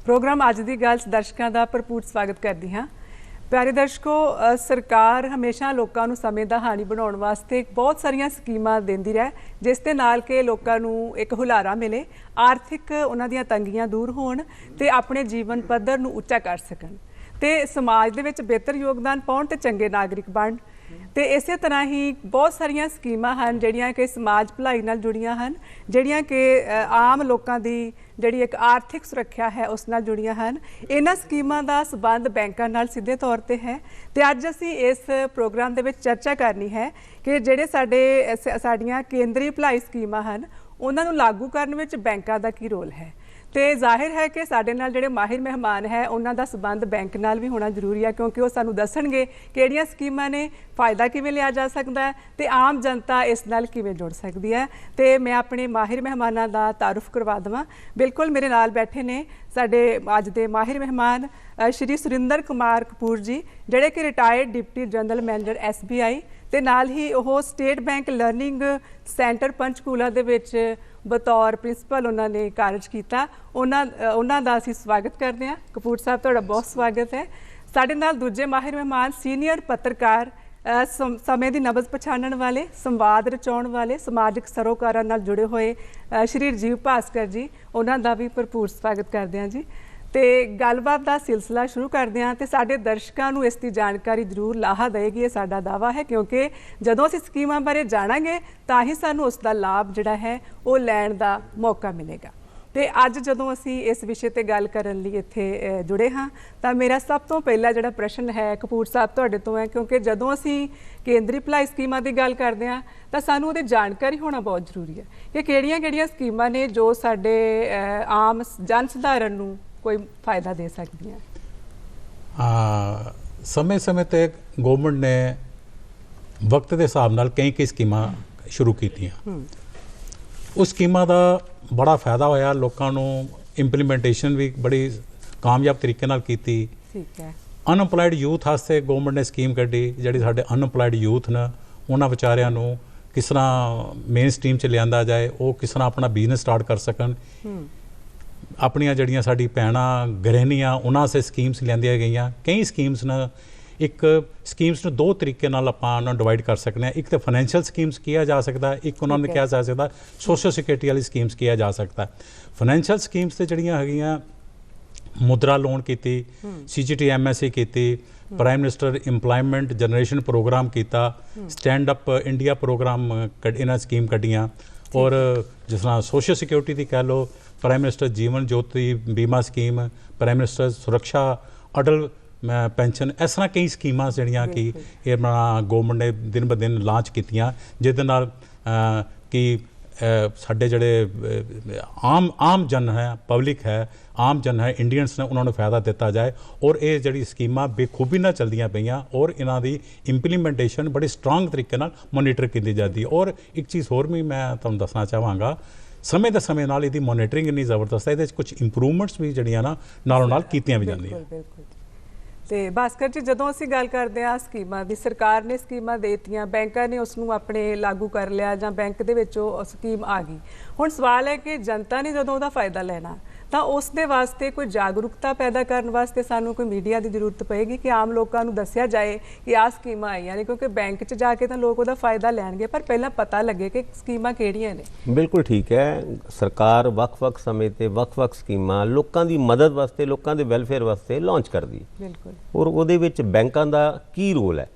Programme अज दी गल दर्शकों का भरपूर स्वागत करती हाँ। प्यारे दर्शकों, सरकार हमेशा लोगों को समय का हानी बनाने वास्ते बहुत सारिया स्कीमां देंदी रहे, जिस दे नाल के लोगों को एक हुलारा मिले, आर्थिक उन्हां दियां तंगियां दूर होण ते अपने जीवन पद्धर नूं उच्चा कर सकन ते समाज दे विच बेहतर योगदान पाउण ते चंगे नागरिक बण। तो इस तरह ही बहुत सारिया स्कीमां हैं जिहड़ियां कि समाज भलाई नाल जुड़ियां हैं, जिहड़ियां कि आम लोगों की जिहड़ी एक आर्थिक सुरक्षा है उस नाल जुड़ियां हैं। इन्हां स्कीमां दा संबंध बैंकां नाल सीधे तौर पर है। तो अज असीं इस प्रोग्राम दे विच चर्चा करनी है कि जिहड़े साडियां केंद्रीय भलाई स्कीमां हैं उन्हां नूं लागू करन विच बैंकां दा की रोल है। तो जाहिर है कि साडे नाल जिहड़े माहिर मेहमान है उन्हां दा संबंध बैंक नाल भी होना जरूरी है, क्योंकि वो सानूं दसणगे किहड़ियां स्कीमां ने, फ़ायदा किवें लिया जा सकदा है ते आम जनता इस नाल किवें जुड़ सकदी है। तो मैं अपने माहिर मेहमानां दा तारुफ करवा देवां। बिल्कुल मेरे नाल बैठे ने साडे अज दे माहिर मेहमान श्री सुरिंदर कुमार कपूर जी, जिहड़े कि retired deputy general manager SBI ते नाल ही वो state bank learning centre Panchkula दे विच बतौर प्रिंसीपल उन्होंने कार्य किया। उन्होंने दा असीं स्वागत करते हैं। कपूर साहब तुहाडा बहुत स्वागत है। साडे नाल दूजे माहिर मेहमान सीनियर पत्रकार, समय की नबज पछाणन वाले, संवाद रचाउण वाले, समाजिक सरोकारां नाल जुड़े हुए श्री राजीव भास्कर जी, उन्हों का भी भरपूर स्वागत करते हैं जी। तो गलबात का सिलसिला शुरू करते हैं तो साडे दर्शकों को इसकी जानकारी जरूर लाहा देगी, ये साडा दावा है, क्योंकि जदों असीं स्कीमां बारे जाणांगे तां ही सानूं उसका लाभ जिहड़ा है वो लैण का मौका मिलेगा। तो अज जदों असीं इस विषय ते गल करन लई इत्थे जुड़े हाँ तो मेरा सब तो पहला जिहड़ा प्रश्न है कपूर साहब तुहाडे तो है, क्योंकि जदों असीं केंद्री भलाई स्कीमां की गल करते हैं तो सानूं उहदी जानकारी होना बहुत जरूरी है कि किहड़ियां-किहड़ियां स्कीमां ने जो साडे आम जन सधारण नूं कोई फायदा दे सकती हैं। समय समय ते गवर्नमेंट ने वक्त के हिसाब नाल कई स्कीमां शुरू कीतियां। उस स्कीमां दा बड़ा फायदा होया, लोगों को इंप्लीमेंटेशन भी बड़ी कामयाब तरीके नाल कीती। अनएम्पलॉयड यूथ वास्ते गवर्नमेंट ने स्कीम कड्डी, जिहड़े साडे अनएम्पलॉयड यूथ ने उन्हां विचारियां नूं किस तरह मेन स्ट्रीम च लिआंदा जाए, वो किस तरह अपना बिजनेस स्टार्ट कर सकन। अपनियां जड़ियां साडी भैणां गृहणियां उन्हां से स्कीम्स लियांदियां गईयां। कई स्कीम्स ने, एक स्कीम्स नूं दो तरीके नाल आपां डिवाइड कर सकते हैं। एक तो फाइनैंशियल स्कीम्स किया जा सकता है, एक उन्होंने किया जा सकता सोशल सिक्योरिटी वाली स्कीम्स किया जा सकता है। फाइनैंशियल स्कीम्स ते जड़ियां हैगियां मुद्रा लोन की, CGT MSE की, prime minister employment generation programme किया, स्टैंड अप इंडिया प्रोग्राम इन्हां स्कीम कड्डियां, और जिस तरह सोशल सिक्योरिटी की कह लो, प्राइम मिनिस्टर जीवन ज्योति बीमा स्कीम, प्राइम मिनिस्टर सुरक्षा अटल पेंशन, इस तरह कई स्कीमां जिहड़ियां कि गवर्नमेंट ने दिन ब दिन लांच कीतियां, जिहदे नाल कि साडे जिहड़े आम जन है, पब्लिक है, आम जन है, इंडियंस ने उन्होंने फायदा दिता जाए। और ये जिहड़ी स्कीमां बेखूबी नाल चलदियां पईयां और इन्हां दी इंप्लीमेंटेशन बड़ी स्ट्रांग तरीके नाल मॉनिटर की जाती है। और एक चीज़ होर भी मैं तुहानूं दसना चाहांगा, समय दे समय नाल इहदी मॉनिटरिंग इन्नी ज़बरदस्त है, इहदे कुछ इंप्रूवमेंट्स भी जिहड़ियां ना नालों नाल कीतियां भी जांदियां। तो भास्कर जी, जदों असीं गल करते हैं स्कीमां दी, सरकार ने स्कीमां देतियां, बैंकां ने उसनूं अपने लागू कर लिया जां बैंक दे विच ओह स्कीम आ गई। हुण सवाल है कि जनता ने जदों उहदा फायदा लेना तो उस दे वास्ते कोई जागरूकता पैदा करने वास्ते सानूं कोई मीडिया की जरूरत पेगी कि आम लोगों को दस्सिया जाए कि आ स्कीमां आईयां ने, क्योंकि बैंक च जाके तो लोग उहदा फायदा लैणगे, पर पहलां पता लगे कि स्कीमां किहड़ियां ने। बिल्कुल ठीक है। सरकार वक्-वक् समय ते वक्-वक् स्कीमां लोगों की मदद वास्ते, लोगों के वैलफेयर वास्ते लॉन्च करदी। बिल्कुल। और उहदे विच बैंकां दा की रोल है,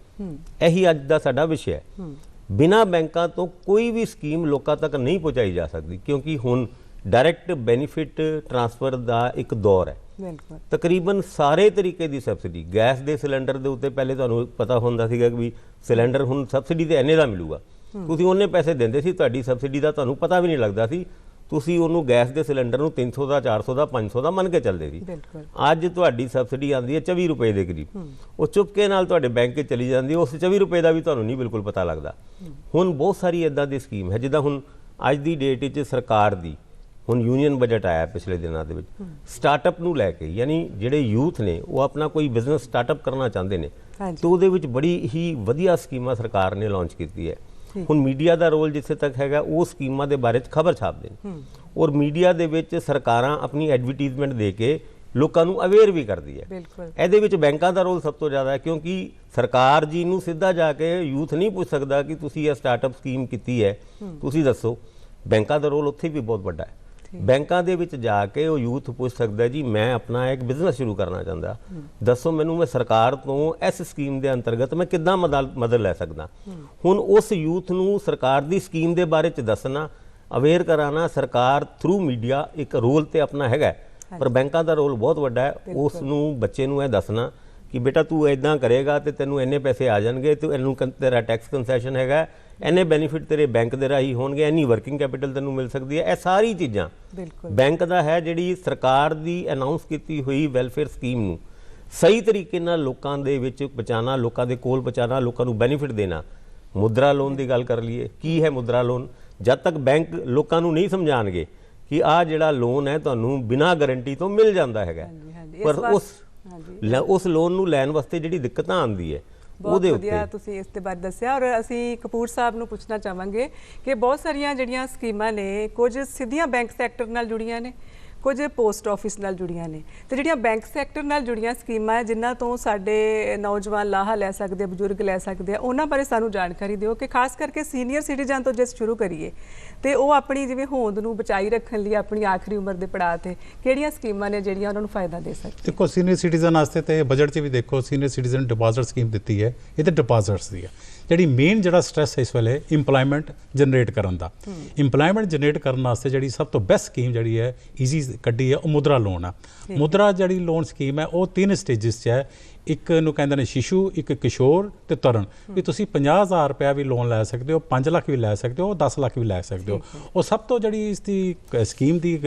यही अज दा साडा विषय है। बिना बैंकां तो कोई भी स्कीम लोगों तक नहीं पहुँचाई जा सकती, क्योंकि हुण डायरैक्ट बेनीफिट ट्रांसफर का एक दौर है। तकरीबन सारे तरीके की सबसिडी, गैस के सिलेंडर के उत्ते पहले तुहानूं पता होंदा सीगा कि सिलेंडर हुण सबसिडी तो इन्ने दा मिलूगा, तुसीं उन्ने पैसे दिंदे सी, तुहाडी सबसिडी का तुहानूं पता भी नहीं लगता सी, तुसीं उहनूं गैस के सिलेंडर नूं 300 का 400 का 500 का मन के चलते सी। अज तुहाडी सबसिडी आंदी है 24 रुपए के करीब, वो चुपके नाल तुहाडे बैंक के चली जाती है, उस 24 रुपए का भी तुहानूं नहीं बिल्कुल पता लगता। हुण बहुत सारी इदां दी स्कीम है, जिद्दां हुण अज की डेट विच सरकार दी हुण यूनीयन बजट आया पिछले दिनों के स्टार्टअप नूं लैके, यानी जिहड़े यूथ ने वो अपना कोई बिजनेस स्टार्टअप करना चाहते हैं तो उहदे विच बड़ी ही वधिया स्कीमां सरकार ने लॉन्च की है। हुण मीडिया का रोल जिथे तक हैगा वो स्कीमां दे बारे खबर छापदे ने, और मीडिया दे विच सरकारां अपनी एडवरटाइजमेंट दे के ਲੋਕਾਂ ਨੂੰ ਅਵੇਅਰ ਵੀ ਕਰਦੀ ਹੈ। ਬਿਲਕੁਲ ਇਹਦੇ ਵਿੱਚ ਬੈਂਕਾਂ ਦਾ ਰੋਲ ਸਭ ਤੋਂ ਜ਼ਿਆਦਾ ਹੈ, ਕਿਉਂਕਿ ਸਰਕਾਰ ਜੀ ਨੂੰ ਸਿੱਧਾ ਜਾ ਕੇ ਯੂਥ ਨਹੀਂ ਪੁੱਛ ਸਕਦਾ ਕਿ ਤੁਸੀਂ ਇਹ ਸਟਾਰਟਅਪ ਸਕੀਮ ਕੀਤੀ ਹੈ, ਤੁਸੀਂ ਦੱਸੋ। ਬੈਂਕਾਂ ਦਾ ਰੋਲ ਉੱਥੇ ਵੀ ਬਹੁਤ ਵੱਡਾ ਹੈ। ਬੈਂਕਾਂ ਦੇ ਵਿੱਚ ਜਾ ਕੇ ਉਹ ਯੂਥ ਪੁੱਛ ਸਕਦਾ ਜੀ ਮੈਂ ਆਪਣਾ ਇੱਕ ਬਿਜ਼ਨਸ ਸ਼ੁਰੂ ਕਰਨਾ ਚਾਹੁੰਦਾ, ਦੱਸੋ ਮੈਨੂੰ ਮੈਂ ਸਰਕਾਰ ਤੋਂ ਇਸ ਸਕੀਮ ਦੇ ਅੰਤਰਗਤ ਮੈਂ ਕਿੱਦਾਂ ਮਦਦ ਲੈ ਸਕਦਾ। ਹੁਣ ਉਸ ਯੂਥ ਨੂੰ ਸਰਕਾਰ ਦੀ ਸਕੀਮ ਦੇ ਬਾਰੇ 'ਚ ਦੱਸਣਾ, ਅਵੇਅਰ ਕਰਾਉਣਾ ਸਰਕਾਰ ਥਰੂ ਮੀਡੀਆ ਇੱਕ ਰੋਲ ਤੇ ਆਪਣਾ ਹੈਗਾ, ਪਰ ਬੈਂਕਾਂ ਦਾ ਰੋਲ ਬਹੁਤ ਵੱਡਾ ਹੈ। ਉਸ ਨੂੰ ਬੱਚੇ ਨੂੰ ਇਹ ਦੱਸਣਾ ਕਿ ਬੇਟਾ ਤੂੰ ਇਦਾਂ ਕਰੇਗਾ ਤੇ ਤੈਨੂੰ ਇੰਨੇ ਪੈਸੇ ਆ ਜਾਣਗੇ, ਤੇ ਇਹਨੂੰ ਤੇਰਾ ਟੈਕਸ ਕੰਸੈਸ਼ਨ ਹੈਗਾ, ਇੰਨੇ ਬੈਨੀਫਿਟ ਤੇਰੇ ਬੈਂਕ ਦੇ ਰਾਹੀਂ ਹੋਣਗੇ, ਇੰਨੀ ਵਰਕਿੰਗ ਕੈਪੀਟਲ ਤੈਨੂੰ ਮਿਲ ਸਕਦੀ ਹੈ। ਇਹ ਸਾਰੀ ਚੀਜ਼ਾਂ ਬੈਂਕ ਦਾ ਹੈ, ਜਿਹੜੀ ਸਰਕਾਰ ਦੀ ਅਨਾਉਂਸ ਕੀਤੀ ਹੋਈ ਵੈਲਫੇਅਰ ਸਕੀਮ ਨੂੰ ਸਹੀ ਤਰੀਕੇ ਨਾਲ ਲੋਕਾਂ ਦੇ ਵਿੱਚ ਪਹੁੰਚਾਉਣਾ, ਲੋਕਾਂ ਦੇ ਕੋਲ ਪਹੁੰਚਾਉਣਾ, ਲੋਕਾਂ ਨੂੰ ਬੈਨੀਫਿਟ ਦੇਣਾ। ਮੁਦਰਾ ਲੋਨ ਦੀ ਗੱਲ ਕਰ ਲਈਏ, ਕੀ ਹੈ ਮੁਦਰਾ ਲੋਨ? ਜਦ ਤੱਕ ਬੈਂਕ ਲੋਕਾਂ ਨੂੰ ਨਹੀਂ ਸਮਝਾਣਗੇ ਕਿ ਆਹ ਜਿਹੜਾ ਲੋਨ ਹੈ ਤੁਹਾਨੂੰ ਬਿਨਾਂ ਗਾਰੰਟੀ ਤੋਂ ਮਿਲ ਜਾਂਦਾ ਹੈਗਾ, ਪਰ ਉਸ ਲੋਨ ਨੂੰ ਲੈਣ ਵਾਸਤੇ ਜਿਹੜੀ ਦਿੱਕਤਾਂ ਆਉਂਦੀ ਹੈ ਉਹਦੇ ਉੱਤੇ ਵਧੀਆ ਤੁਸੀਂ ਇਸ ਦੇ ਬਾਰੇ ਦੱਸਿਆ। ਔਰ ਅਸੀਂ ਕਪੂਰ ਸਾਹਿਬ ਨੂੰ ਪੁੱਛਣਾ ਚਾਹਾਂਗੇ ਕਿ ਬਹੁਤ ਸਾਰੀਆਂ ਜਿਹੜੀਆਂ ਸਕੀਮਾਂ ਨੇ, ਕੁਝ ਸਿੱਧੀਆਂ ਬੈਂਕ ਸੈਕਟਰ ਨਾਲ ਜੁੜੀਆਂ ਨੇ, ਕੁਝ ਪੋਸਟ ਆਫਿਸ ਨਾਲ ਜੁੜੀਆਂ ਨੇ, ਤੇ ਜਿਹੜੀਆਂ ਬੈਂਕ ਸੈਕਟਰ ਨਾਲ ਜੁੜੀਆਂ ਸਕੀਮਾਂ ਜਿਨ੍ਹਾਂ ਤੋਂ ਸਾਡੇ ਨੌਜਵਾਨ ਲਾਹਾ ਲੈ ਸਕਦੇ, ਬਜ਼ੁਰਗ ਲੈ ਸਕਦੇ ਆ, ਉਹਨਾਂ ਬਾਰੇ ਸਾਨੂੰ ਜਾਣਕਾਰੀ ਦਿਓ ਕਿ ਖਾਸ ਕਰਕੇ ਸੀਨੀਅਰ ਸਿਟੀਜ਼ਨ ਤੋਂ ਜੇ ਸ਼ੁਰੂ ਕਰੀਏ ਤੇ ਉਹ ਆਪਣੀ ਜਿਵੇਂ ਹੋਂਦ ਨੂੰ ਬਚਾਈ ਰੱਖਣ ਲਈ ਆਪਣੀ ਆਖਰੀ ਉਮਰ ਦੇ ਪੜਾਅ ਤੇ ਕਿਹੜੀਆਂ ਸਕੀਮਾਂ ਨੇ ਜਿਹੜੀਆਂ ਉਹਨਾਂ ਨੂੰ ਫਾਇਦਾ ਦੇ ਸਕਦੀਆਂ? ਦੇਖੋ ਸੀਨੀਅਰ ਸਿਟੀਜ਼ਨ ਵਾਸਤੇ ਤੇ ਬਜਟ 'ਚ ਵੀ ਦੇਖੋ ਸੀਨੀਅਰ ਸਿਟੀਜ਼ਨ ਡਿਪੋਜ਼ਿਟ ਸਕੀਮ ਦਿੱਤੀ ਹੈ। ਇਹ ਤੇ ਡਿਪੋਜ਼ਿਟਸ ਦੀ ਹੈ। ਜਿਹੜੀ ਮੇਨ ਜਿਹੜਾ ਸਟ੍ਰੈਸ ਹੈ ਇਸ ਵੇਲੇ ਇੰਪਲਾਇਮੈਂਟ ਜਨਰੇਟ ਕਰਨ ਦਾ, ਇੰਪਲਾਇਮੈਂਟ ਜਨਰੇਟ ਕਰਨ ਵਾਸਤੇ ਜਿਹੜੀ ਸਭ ਤੋਂ ਬੈਸਟ ਸਕੀਮ ਜਿਹੜੀ ਹੈ ਈਜ਼ੀ ਕੱਢੀ ਹੈ ਉਹ ਮੁਦਰਾ ਲੋਨ ਆ। ਮੁਦਰਾ ਜਿਹੜੀ ਲੋਨ ਸਕੀਮ ਹੈ ਉਹ 3 ਸਟੇਜਸ 'ਚ ਹੈ। ਇੱਕ ਨੂੰ ਕਹਿੰਦੇ ਨੇ ਸ਼ਿਸ਼ੂ, ਇੱਕ ਕਿਸ਼ੋਰ ਤੇ ਤਰਨ। ਵੀ ਤੁਸੀਂ 50,000 ਰੁਪਇਆ ਵੀ ਲੋਨ ਲੈ ਸਕਦੇ ਹੋ, 5 ਲੱਖ ਵੀ ਲੈ ਸਕਦੇ ਹੋ, 10 ਲੱਖ ਵੀ ਲੈ ਸਕਦੇ ਹੋ। ਉਹ ਸਭ ਤੋਂ ਜਿਹੜੀ ਇਸ ਦੀ ਸਕੀਮ ਦੀ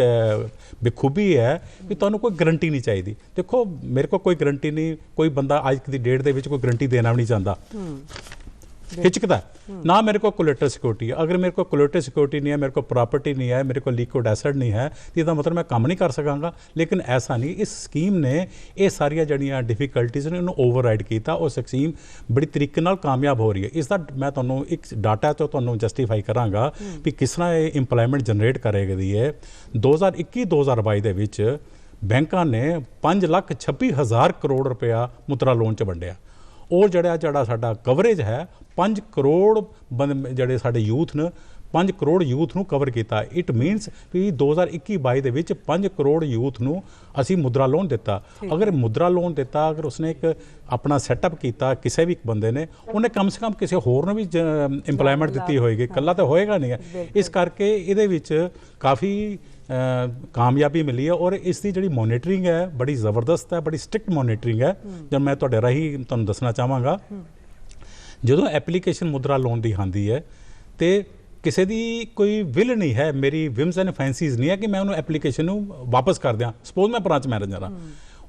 ਬਖੂਬੀ ਹੈ ਵੀ ਤੁਹਾਨੂੰ ਕੋਈ ਗਰੰਟੀ ਨਹੀਂ ਚਾਹੀਦੀ। ਦੇਖੋ ਮੇਰੇ ਕੋਲ ਕੋਈ ਗਰੰਟੀ ਨਹੀਂ, ਕੋਈ ਬੰਦਾ ਅੱਜ ਦੀ ਡੇਟ ਦੇ ਵਿੱਚ ਕੋਈ ਗਰੰਟੀ ਦੇਣਾ ਵੀ ਨਹੀਂ ਚਾਹੁੰਦਾ, हिचकता ना। मेरे को कोलेटरल सिक्योरिटी है, अगर मेरे को कोलेटरल सिक्योरिटी नहीं है, मेरे को प्रॉपर्टी नहीं है, मेरे को लिक्विड एसेट नहीं है, तो इसका मतलब मैं काम नहीं कर सकांगा। लेकिन ऐसा नहीं, इस स्कीम ने ये सारिया जड़ियाँ डिफिकल्टीज ने उन्होंने ओवरराइड किया और स्कीम बड़ी तरीके नाल कामयाब हो रही है। इसका मैं तुहानूं एक डाटा तो तुहानूं जस्टिफाई करांगा भी किस तरह ये इंप्लॉयमेंट जनरेट करेगी है। 2021-2022 ਦੇ ਵਿੱਚ ਬੈਂਕਾਂ ਨੇ 5,26,000 ਕਰੋੜ ਰੁਪਇਆ ਮੁਦਰਾ ਲੋਨ 'ਚ ਵੰਡਿਆ। ਉਹ ਜਿਹੜਾ ਸਾਡਾ ਕਵਰੇਜ ਹੈ 5 ਕਰੋੜ ਜਿਹੜੇ ਸਾਡੇ ਯੂਥ ਨੇ, 5 ਕਰੋੜ ਯੂਥ ਨੂੰ ਕਵਰ ਕੀਤਾ। ਇਟ ਮੀਨਸ ਵੀ 2021-22 ਦੇ ਵਿੱਚ 5 ਕਰੋੜ ਯੂਥ ਨੂੰ ਅਸੀਂ ਮੁਦਰਾ ਲੋਨ ਦਿੱਤਾ। ਅਗਰ ਮੁਦਰਾ ਲੋਨ ਦਿੱਤਾ, ਅਗਰ ਉਸਨੇ ਇੱਕ ਆਪਣਾ ਸੈਟਅਪ ਕੀਤਾ ਕਿਸੇ ਵੀ ਬੰਦੇ ਨੇ, ਉਹਨੇ ਕਮ ਸੇ ਕਮ ਕਿਸੇ ਹੋਰ ਨੂੰ ਵੀ ਇੰਪਲੋਇਮੈਂਟ ਦਿੱਤੀ ਹੋਏਗੀ, ਇਕੱਲਾ ਤਾਂ ਹੋਏਗਾ ਨਹੀਂ। ਇਸ ਕਰਕੇ ਇਹਦੇ ਵਿੱਚ ਕਾਫੀ ਕਾਮਯਾਬੀ ਮਿਲੀ ਹੈ। ਔਰ ਇਸ ਦੀ ਜਿਹੜੀ ਮੋਨੀਟਰਿੰਗ ਹੈ ਬੜੀ ਜ਼ਬਰਦਸਤ ਹੈ, ਬੜੀ ਸਟ੍ਰਿਕਟ ਮੋਨੀਟਰਿੰਗ ਹੈ। ਜਦ ਮੈਂ ਤੁਹਾਡੇ ਰਾਹੀਂ ਤੁਹਾਨੂੰ ਦੱਸਣਾ ਚਾਹਾਂਗਾ, ਜਦੋਂ ਐਪਲੀਕੇਸ਼ਨ ਮੁਦਰਾ ਲੋਨ ਦੀ ਆਉਂਦੀ ਹੈ ਤੇ ਕਿਸੇ ਦੀ ਕੋਈ ਵਿਲ ਨਹੀਂ ਹੈ, ਮੇਰੀ ਵਿਮਸ ਐਂਡ ਫੈਂਸੀਜ਼ ਨਹੀਂ ਹੈ ਕਿ ਮੈਂ ਉਹਨੂੰ ਐਪਲੀਕੇਸ਼ਨ ਨੂੰ ਵਾਪਸ ਕਰ ਦਿਆਂ। ਸਪੋਜ਼ ਮੈਂ ਬ੍ਰਾਂਚ ਮੈਨੇਜਰ ਹਾਂ,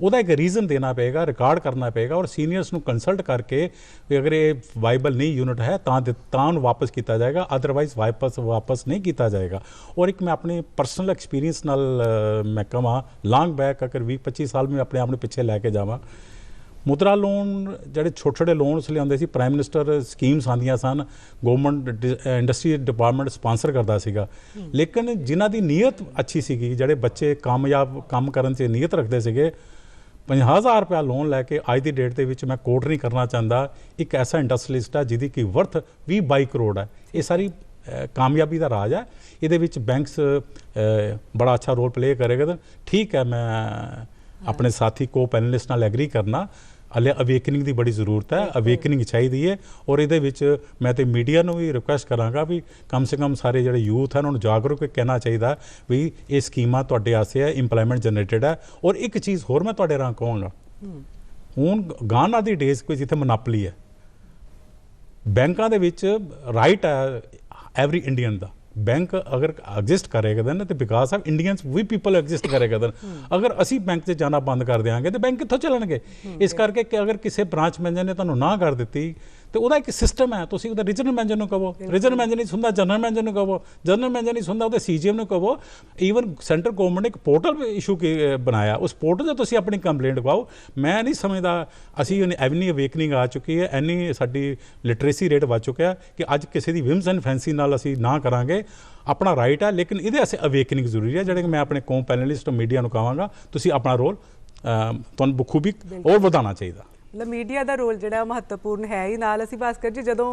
ਉਹਦਾ ਇੱਕ ਰੀਜ਼ਨ ਦੇਣਾ ਪਏਗਾ, ਰਿਕਾਰਡ ਕਰਨਾ ਪਏਗਾ ਔਰ ਸੀਨੀਅਰਸ ਨੂੰ ਕੰਸਲਟ ਕਰਕੇ ਵੀ ਅਗਰ ਇਹ ਵਾਈਬਲ ਨਹੀਂ ਯੂਨਿਟ ਹੈ ਤਾਂ ਉਹਨੂੰ ਵਾਪਸ ਕੀਤਾ ਜਾਏਗਾ, ਅਦਰਵਾਈਜ਼ ਵਾਪਸ ਨਹੀਂ ਕੀਤਾ ਜਾਏਗਾ। ਔਰ ਇੱਕ ਮੈਂ ਆਪਣੇ ਪਰਸਨਲ ਐਕਸਪੀਰੀਅੰਸ ਨਾਲ ਮੈਂ ਕਹਾਂ, ਲੌਂਗ ਬੈਕ ਅਗਰ 20-25 ਸਾਲ ਮੈਂ ਆਪਣੇ ਆਪ ਨੂੰ ਪਿੱਛੇ ਲੈ ਕੇ ਜਾਵਾਂ, ਮੁਦਰਾ ਲੋਨ ਜਿਹੜੇ ਛੋਟੇ ਛੋਟੇ ਲੋਨਸ ਲਿਆਉਂਦੇ ਸੀ, ਪ੍ਰਾਈਮ ਮਿਨਿਸਟਰ ਸਕੀਮਸ ਆਉਂਦੀਆਂ ਸਨ, ਗਵਰਨਮੈਂਟ ਇੰਡਸਟਰੀ ਡਿਪਾਰਟਮੈਂਟ ਸਪਾਂਸਰ ਕਰਦਾ ਸੀਗਾ। ਲੇਕਿਨ ਜਿਨ੍ਹਾਂ ਦੀ ਨੀਅਤ ਅੱਛੀ ਸੀਗੀ, ਜਿਹੜੇ ਬੱਚੇ ਕਾਮਯਾਬ ਕੰਮ ਕਰਨ 'ਚ ਨੀਅਤ ਰੱਖਦੇ ਸੀਗੇ, 50,000 ਰੁਪਇਆ ਲੋਨ ਲੈ ਕੇ ਅੱਜ ਦੀ ਡੇਟ ਦੇ ਵਿੱਚ ਮੈਂ ਕੋਟ ਨਹੀਂ ਕਰਨਾ ਚਾਹੁੰਦਾ, ਇੱਕ ਐਸਾ ਇੰਡਸਟਰੀਲਿਸਟ ਹੈ ਜਿਹਦੀ ਕੀ ਵਰਥ 20-22 ਕਰੋੜ ਹੈ। ਇਹ ਸਾਰੀ ਕਾਮਯਾਬੀ ਦਾ ਰਾਜ ਹੈ। ਇਹਦੇ ਵਿੱਚ ਬੈਂਕਸ ਬੜਾ ਅੱਛਾ ਰੋਲ ਪਲੇ ਕਰੇਗਾ। ਤਾਂ ਠੀਕ ਹੈ, ਮੈਂ ਆਪਣੇ ਸਾਥੀ ਕੋ ਪੈਨਲਿਸਟ ਨਾਲ ਐਗਰੀ ਕਰਨਾ, ਹਲੇ ਅਵੇਕਨਿੰਗ ਦੀ ਬੜੀ ਜ਼ਰੂਰਤ ਹੈ, ਅਵੇਕਨਿੰਗ ਚਾਹੀਦੀ ਹੈ। ਔਰ ਇਹਦੇ ਵਿੱਚ ਮੈਂ ਤੇ ਮੀਡੀਆ ਨੂੰ ਵੀ ਰਿਕੁਐਸਟ ਕਰਾਂਗਾ ਵੀ ਕਮ ਸੇ ਕਮ ਸਾਰੇ ਜਿਹੜੇ ਯੂਥ ਹੈ ਉਹਨਾਂ ਨੂੰ ਜਾਗਰੂਕ ਕਹਿਣਾ ਚਾਹੀਦਾ ਵੀ ਇਹ ਸਕੀਮਾਂ ਤੁਹਾਡੇ ਆਸੇ ਹੈ, ਇੰਪਲੋਇਮੈਂਟ ਜਨਰੇਟਡ ਹੈ। ਔਰ ਇੱਕ ਚੀਜ਼ ਹੋਰ ਮੈਂ ਤੁਹਾਡੇ ਰਾਹੀਂ ਕਹਾਂਗਾ, ਹੁਣ ਗਾਨਾ ਦੀ ਡੇਜ਼ ਕੋਈ ਜਿੱਥੇ ਮੋਨੋਪਲੀ ਹੈ, ਬੈਂਕਾਂ ਦੇ ਵਿੱਚ ਰਾਈਟ ਹੈ ਐਵਰੀ ਇੰਡੀਅਨ ਦਾ। बैंक अगर एग्जिस्ट करेगा ना तो because of Indians we people exist करेगा। अगर असी बैंक से जाना बंद कर देंगे तो बैंक कितों चलणगे। इस करके कि अगर किसी ब्रांच मैनेजर ने तुहानूं ना कर दी तो वह एक सिस्टम है, तुसीं उहदा रीजनल मैनेजर नूं कहो, रीजनल मैनेजर नहीं सुनता जनरल मैनेजर नूं कहो, जनरल मैनेजर नहीं सुनता उहदे CGM नूं कहो। ईवन सेंट्रल गवर्नमेंट ने एक पोर्टल इशू बनाया, उस पोर्टल से तुसीं अपनी कंप्लेंट पाओ। मैं नहीं समझदा असीं इन्नी अवेकनिंग आ चुकी है, इन्नी साडी लिटरेसी रेट वध चुका है कि अज किसी दी विम्स एंड फैंसी नाल असीं ना करांगे। अपना राइट है, लेकिन इहदे वास्ते अवेकनिंग जरूरी है। जिहड़े मैं अपने कौम पैनलिस्ट मीडिया नूं कहांगा तुसीं अपना रोल ਤੁਹਾਨੂੰ ਬਖੂਬੀ ਹੋਰ ਵਧਾਉਣਾ ਚਾਹੀਦਾ। ਮਤਲਬ ਮੀਡੀਆ ਦਾ ਰੋਲ ਜਿਹੜਾ ਮਹੱਤਵਪੂਰਨ ਹੈ ਹੀ। ਨਾਲ ਅਸੀਂ ਭਾਸਕਰ ਜੀ ਜਦੋਂ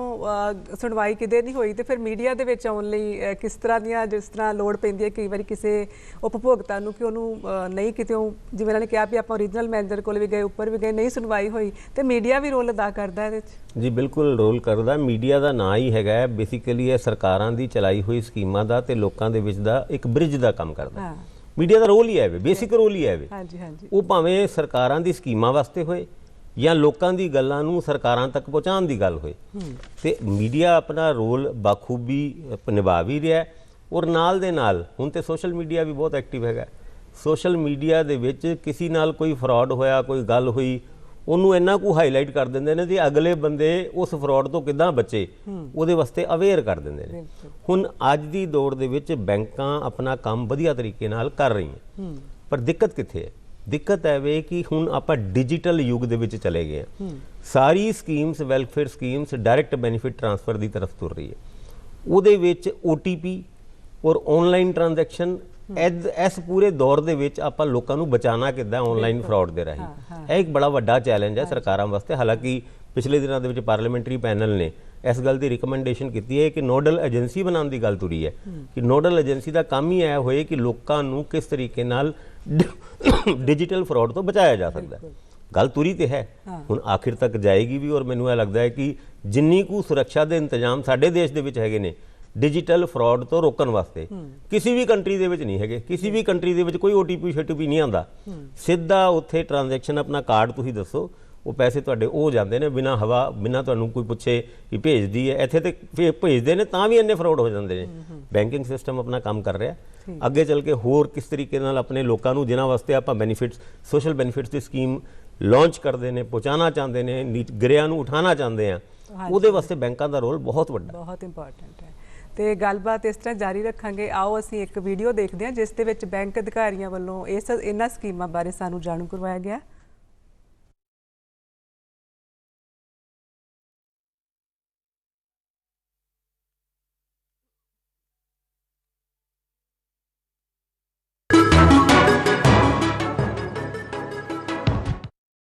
ਸੁਣਵਾਈ ਕਿਤੇ ਨਹੀਂ ਹੋਈ ਤੇ ਫਿਰ ਮੀਡੀਆ ਦੇ ਵਿੱਚ ਆਉਣ ਲਈ ਕਿਸ ਤਰ੍ਹਾਂ ਦੀਆਂ, ਜਿਸ ਤਰ੍ਹਾਂ ਲੋੜ ਪੈਂਦੀ ਹੈ ਕਈ ਵਾਰੀ ਕਿਸੇ ਉਪਭੋਗਤਾ ਨੂੰ ਕਿ ਉਹਨੂੰ ਨਹੀਂ ਕਿਤੇ, ਜਿਵੇਂ ਇਹਨਾਂ ਨੇ ਕਿਹਾ ਵੀ ਆਪਾਂ ਓਰੀਜਨਲ ਮੈਨੇਜਰ ਕੋਲ ਵੀ ਗਏ, ਉੱਪਰ ਵੀ ਗਏ, ਨਹੀਂ ਸੁਣਵਾਈ ਹੋਈ, ਤੇ ਮੀਡੀਆ ਵੀ ਰੋਲ ਅਦਾ ਕਰਦਾ ਇਹਦੇ ਵਿੱਚ। ਜੀ ਬਿਲਕੁਲ ਰੋਲ ਕਰਦਾ। ਮੀਡੀਆ ਦਾ ਨਾਂ ਹੀ ਹੈਗਾ ਬੇਸਿਕਲੀ ਇਹ ਸਰਕਾਰਾਂ ਦੀ ਚਲਾਈ ਹੋਈ ਸਕੀਮਾਂ ਦਾ ਤੇ ਲੋਕਾਂ ਦੇ ਵਿੱਚ ਦਾ ਇੱਕ ਬ੍ਰਿਜ ਦਾ ਕੰਮ ਕਰਦਾ। ਮੀਡੀਆ ਦਾ ਰੋਲ ਹੀ ਹੈ ਬੇਸਿਕ ਰੋਲ ਹੀ ਹੈ। ਉਹ ਭਾਵੇਂ ਸਰਕਾਰਾਂ ਦੀ ਸਕੀਮਾਂ ਵਾਸਤੇ ਹੋਏ ਜਾਂ ਲੋਕਾਂ ਦੀ ਗੱਲਾਂ ਨੂੰ ਸਰਕਾਰਾਂ ਤੱਕ ਪਹੁੰਚਾਉਣ ਦੀ ਗੱਲ ਹੋਏ, ਤੇ ਮੀਡੀਆ ਆਪਣਾ ਰੋਲ ਬਾਖੂਬੀ ਨਿਭਾ ਵੀ ਰਿਹਾ। ਔਰ ਨਾਲ ਦੇ ਨਾਲ ਹੁਣ ਤੇ ਸੋਸ਼ਲ ਮੀਡੀਆ ਵੀ ਬਹੁਤ ਐਕਟਿਵ ਹੈਗਾ। ਸੋਸ਼ਲ ਮੀਡੀਆ ਦੇ ਵਿੱਚ ਕਿਸੇ ਨਾਲ ਕੋਈ ਫਰਾਡ ਹੋਇਆ, ਕੋਈ ਗੱਲ ਹੋਈ, ਉਹਨੂੰ ਇੰਨਾ ਕੁ ਹਾਈਲਾਈਟ ਕਰ ਦਿੰਦੇ ਨੇ ਕਿ ਅਗਲੇ ਬੰਦੇ ਉਸ ਫਰਾਡ ਤੋਂ ਕਿੱਦਾਂ ਬਚੇ ਉਹਦੇ ਵਾਸਤੇ ਅਵੇਅਰ ਕਰ ਦਿੰਦੇ ਨੇ। ਹੁਣ ਅੱਜ ਦੀ ਦੌੜ ਦੇ ਵਿੱਚ ਬੈਂਕਾਂ ਆਪਣਾ ਕੰਮ ਵਧੀਆ ਤਰੀਕੇ ਨਾਲ ਕਰ ਰਹੀਆਂ, ਪਰ ਦਿੱਕਤ ਕਿੱਥੇ ਹੈ? ਦਿੱਕਤ ਹੈ ਵੇ ਕਿ ਹੁਣ ਆਪਾਂ ਡਿਜੀਟਲ ਯੁੱਗ ਦੇ ਵਿੱਚ ਚਲੇ ਗਏ ਹਾਂ। ਸਾਰੀ schemes, welfare schemes direct benefit transfer ਦੀ ਤਰਫ ਤੁਰ ਰਹੀ ਹੈ। ਉਹਦੇ ਵਿੱਚ OTP ਔਰ ਆਨਲਾਈਨ ਟ੍ਰਾਂਜੈਕਸ਼ਨ, ਇਸ ਪੂਰੇ ਦੌਰ ਦੇ ਵਿੱਚ ਆਪਾਂ ਲੋਕਾਂ ਨੂੰ ਬਚਾਉਣਾ ਕਿੱਦਾਂ ਆਨਲਾਈਨ ਫਰਾਡ ਦੇ ਰਾਹੀਂ, ਇਹ ਇੱਕ ਬੜਾ ਵੱਡਾ ਚੈਲੰਜ ਹੈ ਸਰਕਾਰਾਂ ਵਾਸਤੇ। ਹਾਲਾਂਕਿ ਪਿਛਲੇ ਦਿਨਾਂ ਦੇ ਵਿੱਚ ਪਾਰਲੀਮੈਂਟਰੀ ਪੈਨਲ ਨੇ ਇਸ ਗੱਲ ਦੀ ਰਿਕਮੈਂਡੇਸ਼ਨ ਕੀਤੀ ਹੈ ਕਿ ਨੋਡਲ ਏਜੰਸੀ ਬਣਾਉਣ ਦੀ ਗੱਲ ਤੁਰੀ ਹੈ ਕਿ ਨੋਡਲ ਏਜੰਸੀ ਦਾ ਕੰਮ ਹੀ ਇਹ ਹੋਏ ਕਿ ਲੋਕਾਂ ਨੂੰ ਕਿਸ ਤਰੀਕੇ ਨਾਲ ਡਿਜੀਟਲ ਫਰਾਡ ਤੋਂ ਬਚਾਇਆ ਜਾ ਸਕਦਾ। ਗੱਲ ਤੁਰੀ ਤੇ ਹੈ, ਹੁਣ ਆਖਿਰ ਤੱਕ ਜਾਏਗੀ ਵੀ। ਔਰ ਮੈਨੂੰ ਇਹ ਲੱਗਦਾ ਹੈ ਕਿ ਜਿੰਨੀ ਕੁ ਸੁਰੱਖਿਆ ਦੇ ਇੰਤਜ਼ਾਮ ਸਾਡੇ ਦੇਸ਼ ਦੇ ਵਿੱਚ ਹੈਗੇ ਨੇ ਡਿਜੀਟਲ ਫਰਾਡ ਤੋਂ ਰੋਕਣ ਵਾਸਤੇ, ਕਿਸੇ ਵੀ ਕੰਟਰੀ ਦੇ ਵਿੱਚ ਨਹੀਂ ਹੈਗੇ। ਕਿਸੇ ਵੀ ਕੰਟਰੀ ਦੇ ਵਿੱਚ ਕੋਈ OTP ਨਹੀਂ ਆਉਂਦਾ, ਸਿੱਧਾ ਉੱਥੇ ਟ੍ਰਾਂਜੈਕਸ਼ਨ ਆਪਣਾ ਕਾਰਡ ਤੁਸੀਂ ਦੱਸੋ, ਉਹ ਪੈਸੇ ਤੁਹਾਡੇ ਉਹ ਜਾਂਦੇ ਨੇ ਬਿਨਾਂ ਹਵਾ, ਬਿਨਾਂ ਤੁਹਾਨੂੰ ਕੋਈ ਪੁੱਛੇ ਕਿ ਭੇਜਦੀ ਹੈ। ਇੱਥੇ ਤੇ ਭੇਜਦੇ ਨੇ ਤਾਂ ਵੀ ਇੰਨੇ ਫਰਾਡ ਹੋ ਜਾਂਦੇ ਨੇ। ਬੈਂਕਿੰਗ ਸਿਸਟਮ ਆਪਣਾ ਕੰਮ ਕਰ ਰਿਹਾ। ਅੱਗੇ ਚੱਲ ਕੇ ਹੋਰ ਕਿਸ ਤਰੀਕੇ ਨਾਲ ਆਪਣੇ ਲੋਕਾਂ ਨੂੰ, ਜਿਨ੍ਹਾਂ ਵਾਸਤੇ ਆਪਾਂ ਬੈਨੀਫਿਟਸ, ਸੋਸ਼ਲ ਬੈਨੀਫਿਟਸ ਦੀ ਸਕੀਮ ਲਾਂਚ ਕਰਦੇ ਨੇ, ਪਹੁੰਚਾਉਣਾ ਚਾਹੁੰਦੇ ਨੇ, ਗਿਰਿਆਂ ਨੂੰ ਉਠਾਉਣਾ ਚਾਹੁੰਦੇ ਆ, ਉਹਦੇ ਵਾਸਤੇ ਬੈਂਕਾਂ ਦਾ ਰੋਲ ਬਹੁਤ ਵੱਡਾ, ਬਹੁਤ ਇੰਪੋਰਟੈਂਟ ਹੈ। ਤੇ ਗੱਲਬਾਤ ਇਸ ਤਰ੍ਹਾਂ ਜਾਰੀ ਰੱਖਾਂਗੇ। ਆਓ ਅਸੀਂ ਇੱਕ ਵੀਡੀਓ ਦੇਖਦੇ ਹਾਂ ਜਿਸ ਦੇ ਵਿੱਚ ਬੈਂਕ ਅਧਿਕਾਰੀਆਂ ਵੱਲੋਂ ਇਹਨਾਂ ਸਕੀਮਾਂ ਬਾਰੇ ਸਾਨੂੰ ਜਾਣੂ ਕਰਵਾਇਆ ਗਿਆ।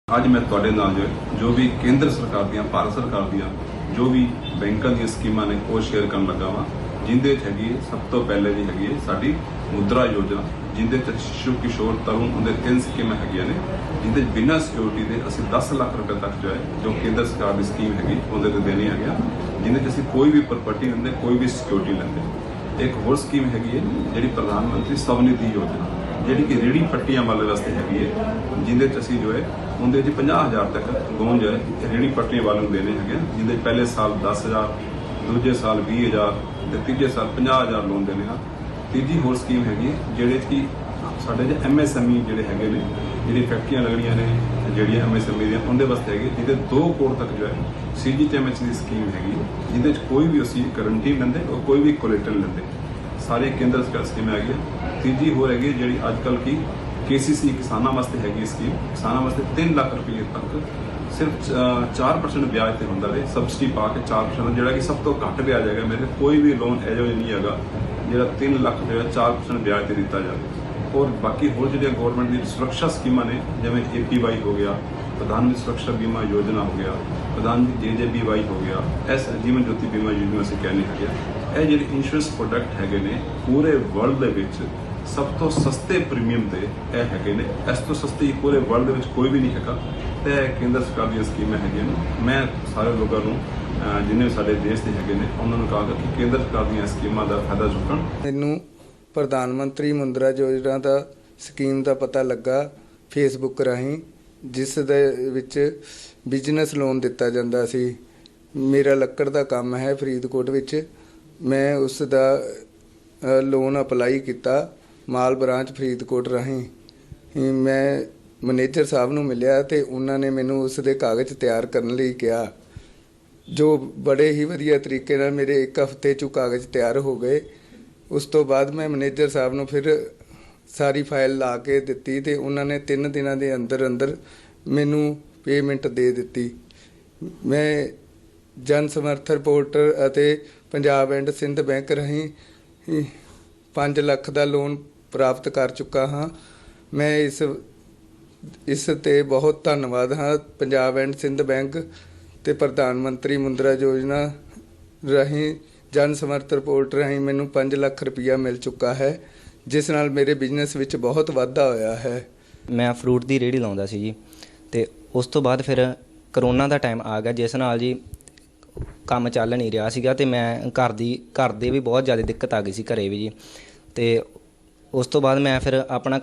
ਅੱਜ ਮੈਂ ਤੁਹਾਡੇ ਨਾਲ ਜੋ ਵੀ ਕੇਂਦਰ ਸਰਕਾਰ ਦੀਆਂ, ਭਾਰਤ ਸਰਕਾਰ ਦੀਆਂ ਜੋ ਵੀ ਬੈਂਕਾਂ ਦੀਆਂ ਸਕੀਮਾਂ ਨੇ ਉਹ ਸ਼ੇਅਰ ਕਰਨ ਲੱਗਾ ਵਾਂ, ਜਿੰਦੇ 'ਚ ਹੈਗੀ ਸਭ ਤੋਂ ਪਹਿਲੇ ਦੀ ਹੈਗੀ ਹੈ ਸਾਡੀ ਮੁਦਰਾ ਯੋਜਨਾ, ਜਿੰਦੇ 'ਚ ਸ਼ਿਸ਼ੂ, ਕਿਸ਼ੋਰ, ਤਰੁਣ, ਉਹਦੇ 3 ਸਕੀਮਾਂ ਹੈਗੀਆਂ ਨੇ, ਜਿੰਦੇ 'ਚ ਬਿਨਾਂ ਸਿਕਿਉਰਿਟੀ ਦੇ ਅਸੀਂ 10 ਲੱਖ ਰੁਪਏ ਤੱਕ ਜੋ ਕੇਂਦਰ ਸਰਕਾਰ ਦੀ ਸਕੀਮ ਹੈਗੀ ਉਹਦੇ 'ਤੇ ਦੇਣੀ ਹੈਗੀ, ਜਿੰਦੇ 'ਚ ਅਸੀਂ ਕੋਈ ਵੀ ਪ੍ਰਾਪਰਟੀ ਲੈਂਦੇ, ਕੋਈ ਵੀ ਸਿਕਿਉਰਿਟੀ ਲੈਂਦੇ। ਇੱਕ ਹੋਰ ਸਕੀਮ ਹੈਗੀ ਹੈ ਜਿਹੜੀ ਪ੍ਰਧਾਨ ਮੰਤਰੀ ਸਵਨਿਧੀ ਯੋਜਨਾ, ਜਿਹੜੀ ਕਿ ਰੇਹੜੀ ਪੱਟੀਆਂ ਵਾਲੇ ਵਾਸਤੇ ਹੈਗੀ ਹੈ, ਜਿੰਦੇ 'ਚ ਅਸੀਂ ਉਹਦੇ 'ਚ 50,000 ਤੱਕ ਲੋਨ ਰੇਹੜੀ ਪੱਟੀਆਂ ਵਾਲੇ ਨੂੰ ਦੇਣੇ ਹੈਗੇ, ਜਿਹਦੇ ਪਹਿਲੇ ਸਾਲ 10,000, ਦੂਜੇ ਸਾਲ 20,000 ਤੇ ਤੀਜੇ ਸਾਲ 50,000 ਲੋਨ ਦੇਣੇ ਆ। ਤੀਜੀ ਹੋਰ ਸਕੀਮ ਹੈਗੀ ਜਿਹੜੇ ਕਿ ਸਾਡੇ MSME ਜਿਹੜੇ ਹੈਗੇ ਨੇ, ਜਿਹੜੀ ਫੈਕਟਰੀਆਂ ਲੱਗਣੀਆਂ ਨੇ ਜਿਹੜੀਆਂ MSME ਦੀਆਂ, ਉਹਦੇ ਵਾਸਤੇ ਹੈਗੇ ਜਿਹਦੇ 2 ਕਰੋੜ ਤੱਕ CGTMH ਦੀ ਸਕੀਮ ਹੈਗੀ, ਜਿਹਦੇ 'ਚ ਕੋਈ ਵੀ ਅਸੀਂ ਗਰੰਟੀ ਲੈਂਦੇ ਔਰ ਕੋਈ ਵੀ ਕੋਲੇਟਰਲ ਲੈਂਦੇ, ਸਾਰੇ ਕੇਂਦਰ ਸਰਕਾਰ ਸਕੀਮ ਹੈਗੀ। ਤੀਜੀ ਹੋਰ ਹੈਗੀ ਜਿਹੜੀ ਅੱਜ ਕੱਲ੍ਹ ਕੀ KCC ਕਿਸਾਨਾਂ ਵਾਸਤੇ ਹੈਗੀ ਸਕੀਮ, ਕਿਸਾਨਾਂ ਵਾਸਤੇ 3 ਲੱਖ ਰੁਪਏ ਤੱਕ ਸਿਰਫ 4% ਵਿਆਜ ਤੇ ਹੁੰਦਾ ਹੈ, ਸਬਸਿਡੀ ਪਾ ਕੇ 4%, ਜਿਹੜਾ ਕਿ ਸਭ ਤੋਂ ਘੱਟ ਵਿਆਜ ਹੈਗਾ। ਮੇਰੇ ਕੋਈ ਵੀ ਲੋਨ ਇਹੋ ਜਿਹਾ ਨਹੀਂ ਹੈਗਾ ਜਿਹੜਾ 3 ਲੱਖ ਰੁਪਏ 4% ਵਿਆਜ ਤੇ ਦਿੱਤਾ ਜਾਵੇ। ਔਰ ਬਾਕੀ ਹੋਰ ਜਿਹੜੀਆਂ ਗਵਰਨਮੈਂਟ ਦੀ ਸੁਰੱਖਿਆ ਸਕੀਮਾਂ ਨੇ, ਜਿਵੇਂ APY ਹੋ ਗਿਆ, ਪ੍ਰਧਾਨ ਮੰਤਰੀ ਸੁਰੱਖਿਆ ਬੀਮਾ ਯੋਜਨਾ ਹੋ ਗਿਆ, ਪ੍ਰਧਾਨ ਮੰਤਰੀ JJBY ਹੋ ਗਿਆ, ਜੀਵਨ ਜੋਤੀ ਬੀਮਾ ਯੋਜਨਾ ਅਸੀਂ ਕਹਿੰਦੇ ਹੈਗੇ। ਇਹ ਜਿਹੜੇ ਇੰਸ਼ੋਰੈਂਸ ਪ੍ਰੋਡਕਟ ਹੈਗੇ ਨੇ ਪੂਰੇ ਵਰਲਡ ਦੇ ਵਿੱਚ ਸਭ ਤੋਂ ਸਸਤੇ ਪ੍ਰੀਮੀਅਮ ਤੇ ਇਹ ਹੈਗੇ ਨੇ। ਇਸ ਤੋਂ ਸਸਤੀ ਪੂਰੇ ਵਰਲਡ ਦੇ ਵਿੱਚ ਕੋਈ ਵੀ ਨਹੀਂ ਹੈਗਾ, ਤੇ ਕੇਂਦਰ ਸਰਕਾਰ ਦੀਆਂ ਸਕੀਮਾਂ ਹੈਗੀਆਂ ਨੇ। ਮੈਂ ਸਾਰੇ ਲੋਕਾਂ ਨੂੰ ਜਿੰਨੇ ਸਾਡੇ ਦੇਸ਼ ਦੇ ਹੈਗੇ ਨੇ ਉਹਨਾਂ ਨੂੰ ਕਹਾਂਗਾ ਕਿ ਕੇਂਦਰ ਸਰਕਾਰ ਦੀਆਂ ਸਕੀਮਾਂ ਦਾ ਫਾਇਦਾ ਚੁੱਕਣ। ਮੈਨੂੰ ਪ੍ਰਧਾਨ ਮੰਤਰੀ ਮੁਦਰਾ ਯੋਜਨਾ ਦਾ ਸਕੀਮ ਦਾ ਪਤਾ ਲੱਗਾ ਫੇਸਬੁੱਕ ਰਾਹੀਂ, ਜਿਸ ਦੇ ਵਿੱਚ ਬਿਜ਼ਨਸ ਲੋਨ ਦਿੱਤਾ ਜਾਂਦਾ ਸੀ। ਮੇਰਾ ਲੱਕੜ ਦਾ ਕੰਮ ਹੈ ਫਰੀਦਕੋਟ ਵਿੱਚ, ਮੈਂ ਉਸ ਦਾ ਲੋਨ ਅਪਲਾਈ ਕੀਤਾ ਮਾਲ ਬ੍ਰਾਂਚ ਫਰੀਦਕੋਟ ਰਾਹੀਂ। ਮੈਂ ਮੈਨੇਜਰ ਸਾਹਿਬ ਨੂੰ ਮਿਲਿਆ ਤੇ ਉਹਨਾਂ ਨੇ ਮੈਨੂੰ ਉਸ ਦੇ ਕਾਗਜ਼ ਤਿਆਰ ਕਰਨ ਲਈ ਕਿਹਾ, ਜੋ ਬੜੇ ਹੀ ਵਧੀਆ ਤਰੀਕੇ ਨਾਲ ਮੇਰੇ 1 ਹਫ਼ਤੇ 'ਚ ਕਾਗਜ਼ ਤਿਆਰ ਹੋ ਗਏ। ਉਸ ਤੋਂ ਬਾਅਦ ਮੈਂ ਮੈਨੇਜਰ ਸਾਹਿਬ ਨੂੰ ਫਿਰ ਸਾਰੀ ਫਾਈਲ ਲਾ ਕੇ ਦਿੱਤੀ ਤੇ ਉਹਨਾਂ ਨੇ 3 ਦਿਨਾਂ ਦੇ ਅੰਦਰ ਅੰਦਰ ਮੈਨੂੰ ਪੇਮੈਂਟ ਦੇ ਦਿੱਤੀ। ਮੈਂ ਜਨ ਸਮਰਥਨ ਪੋਰਟਲ ਅਤੇ ਪੰਜਾਬ ਐਂਡ ਸਿੰਧ ਬੈਂਕ ਰਾਹੀਂ 5 ਲੱਖ ਦਾ ਲੋਨ ਪ੍ਰਾਪਤ ਕਰ ਚੁੱਕਾ ਹਾਂ। ਮੈਂ ਇਸ ਇਸ ਤੇ ਬਹੁਤ ਧੰਨਵਾਦ ਹਾਂ ਪੰਜਾਬ ਐਂਡ ਸਿੰਧ ਬੈਂਕ ਤੇ ਪ੍ਰਧਾਨ ਮੰਤਰੀ ਮੁੰਦਰਾ ਯੋਜਨਾ ਰਾਹੀਂ ਜਨ ਸਮਰਥ ਰਿਪੋਰਟ ਰਾਹੀਂ ਮੈਨੂੰ 5 ਲੱਖ ਰੁਪਇਆ ਮਿਲ ਚੁੱਕਾ ਹੈ, ਜਿਸ ਨਾਲ ਮੇਰੇ ਬਿਜ਼ਨਸ ਵਿੱਚ ਬਹੁਤ ਵਾਧਾ ਹੋਇਆ ਹੈ। ਮੈਂ ਫਰੂਟ ਦੀ ਰੇਹੜੀ ਲਾਉਂਦਾ ਸੀ ਜੀ, ਅਤੇ ਉਸ ਤੋਂ ਬਾਅਦ ਫਿਰ ਕਰੋਨਾ ਦਾ ਟਾਈਮ ਆ ਗਿਆ, ਜਿਸ ਨਾਲ ਜੀ ਕੰਮ ਚੱਲ ਨਹੀਂ ਰਿਹਾ ਸੀਗਾ, ਅਤੇ ਮੈਂ ਘਰ ਦੇ ਵੀ ਬਹੁਤ ਜ਼ਿਆਦਾ ਦਿੱਕਤ ਆ ਗਈ ਸੀ ਘਰੇ ਵੀ ਜੀ। ਅਤੇ ਉਸ ਤੋਂ ਬਾਅਦ ਮੈਂ ਫਿਰ ਆਪਣਾ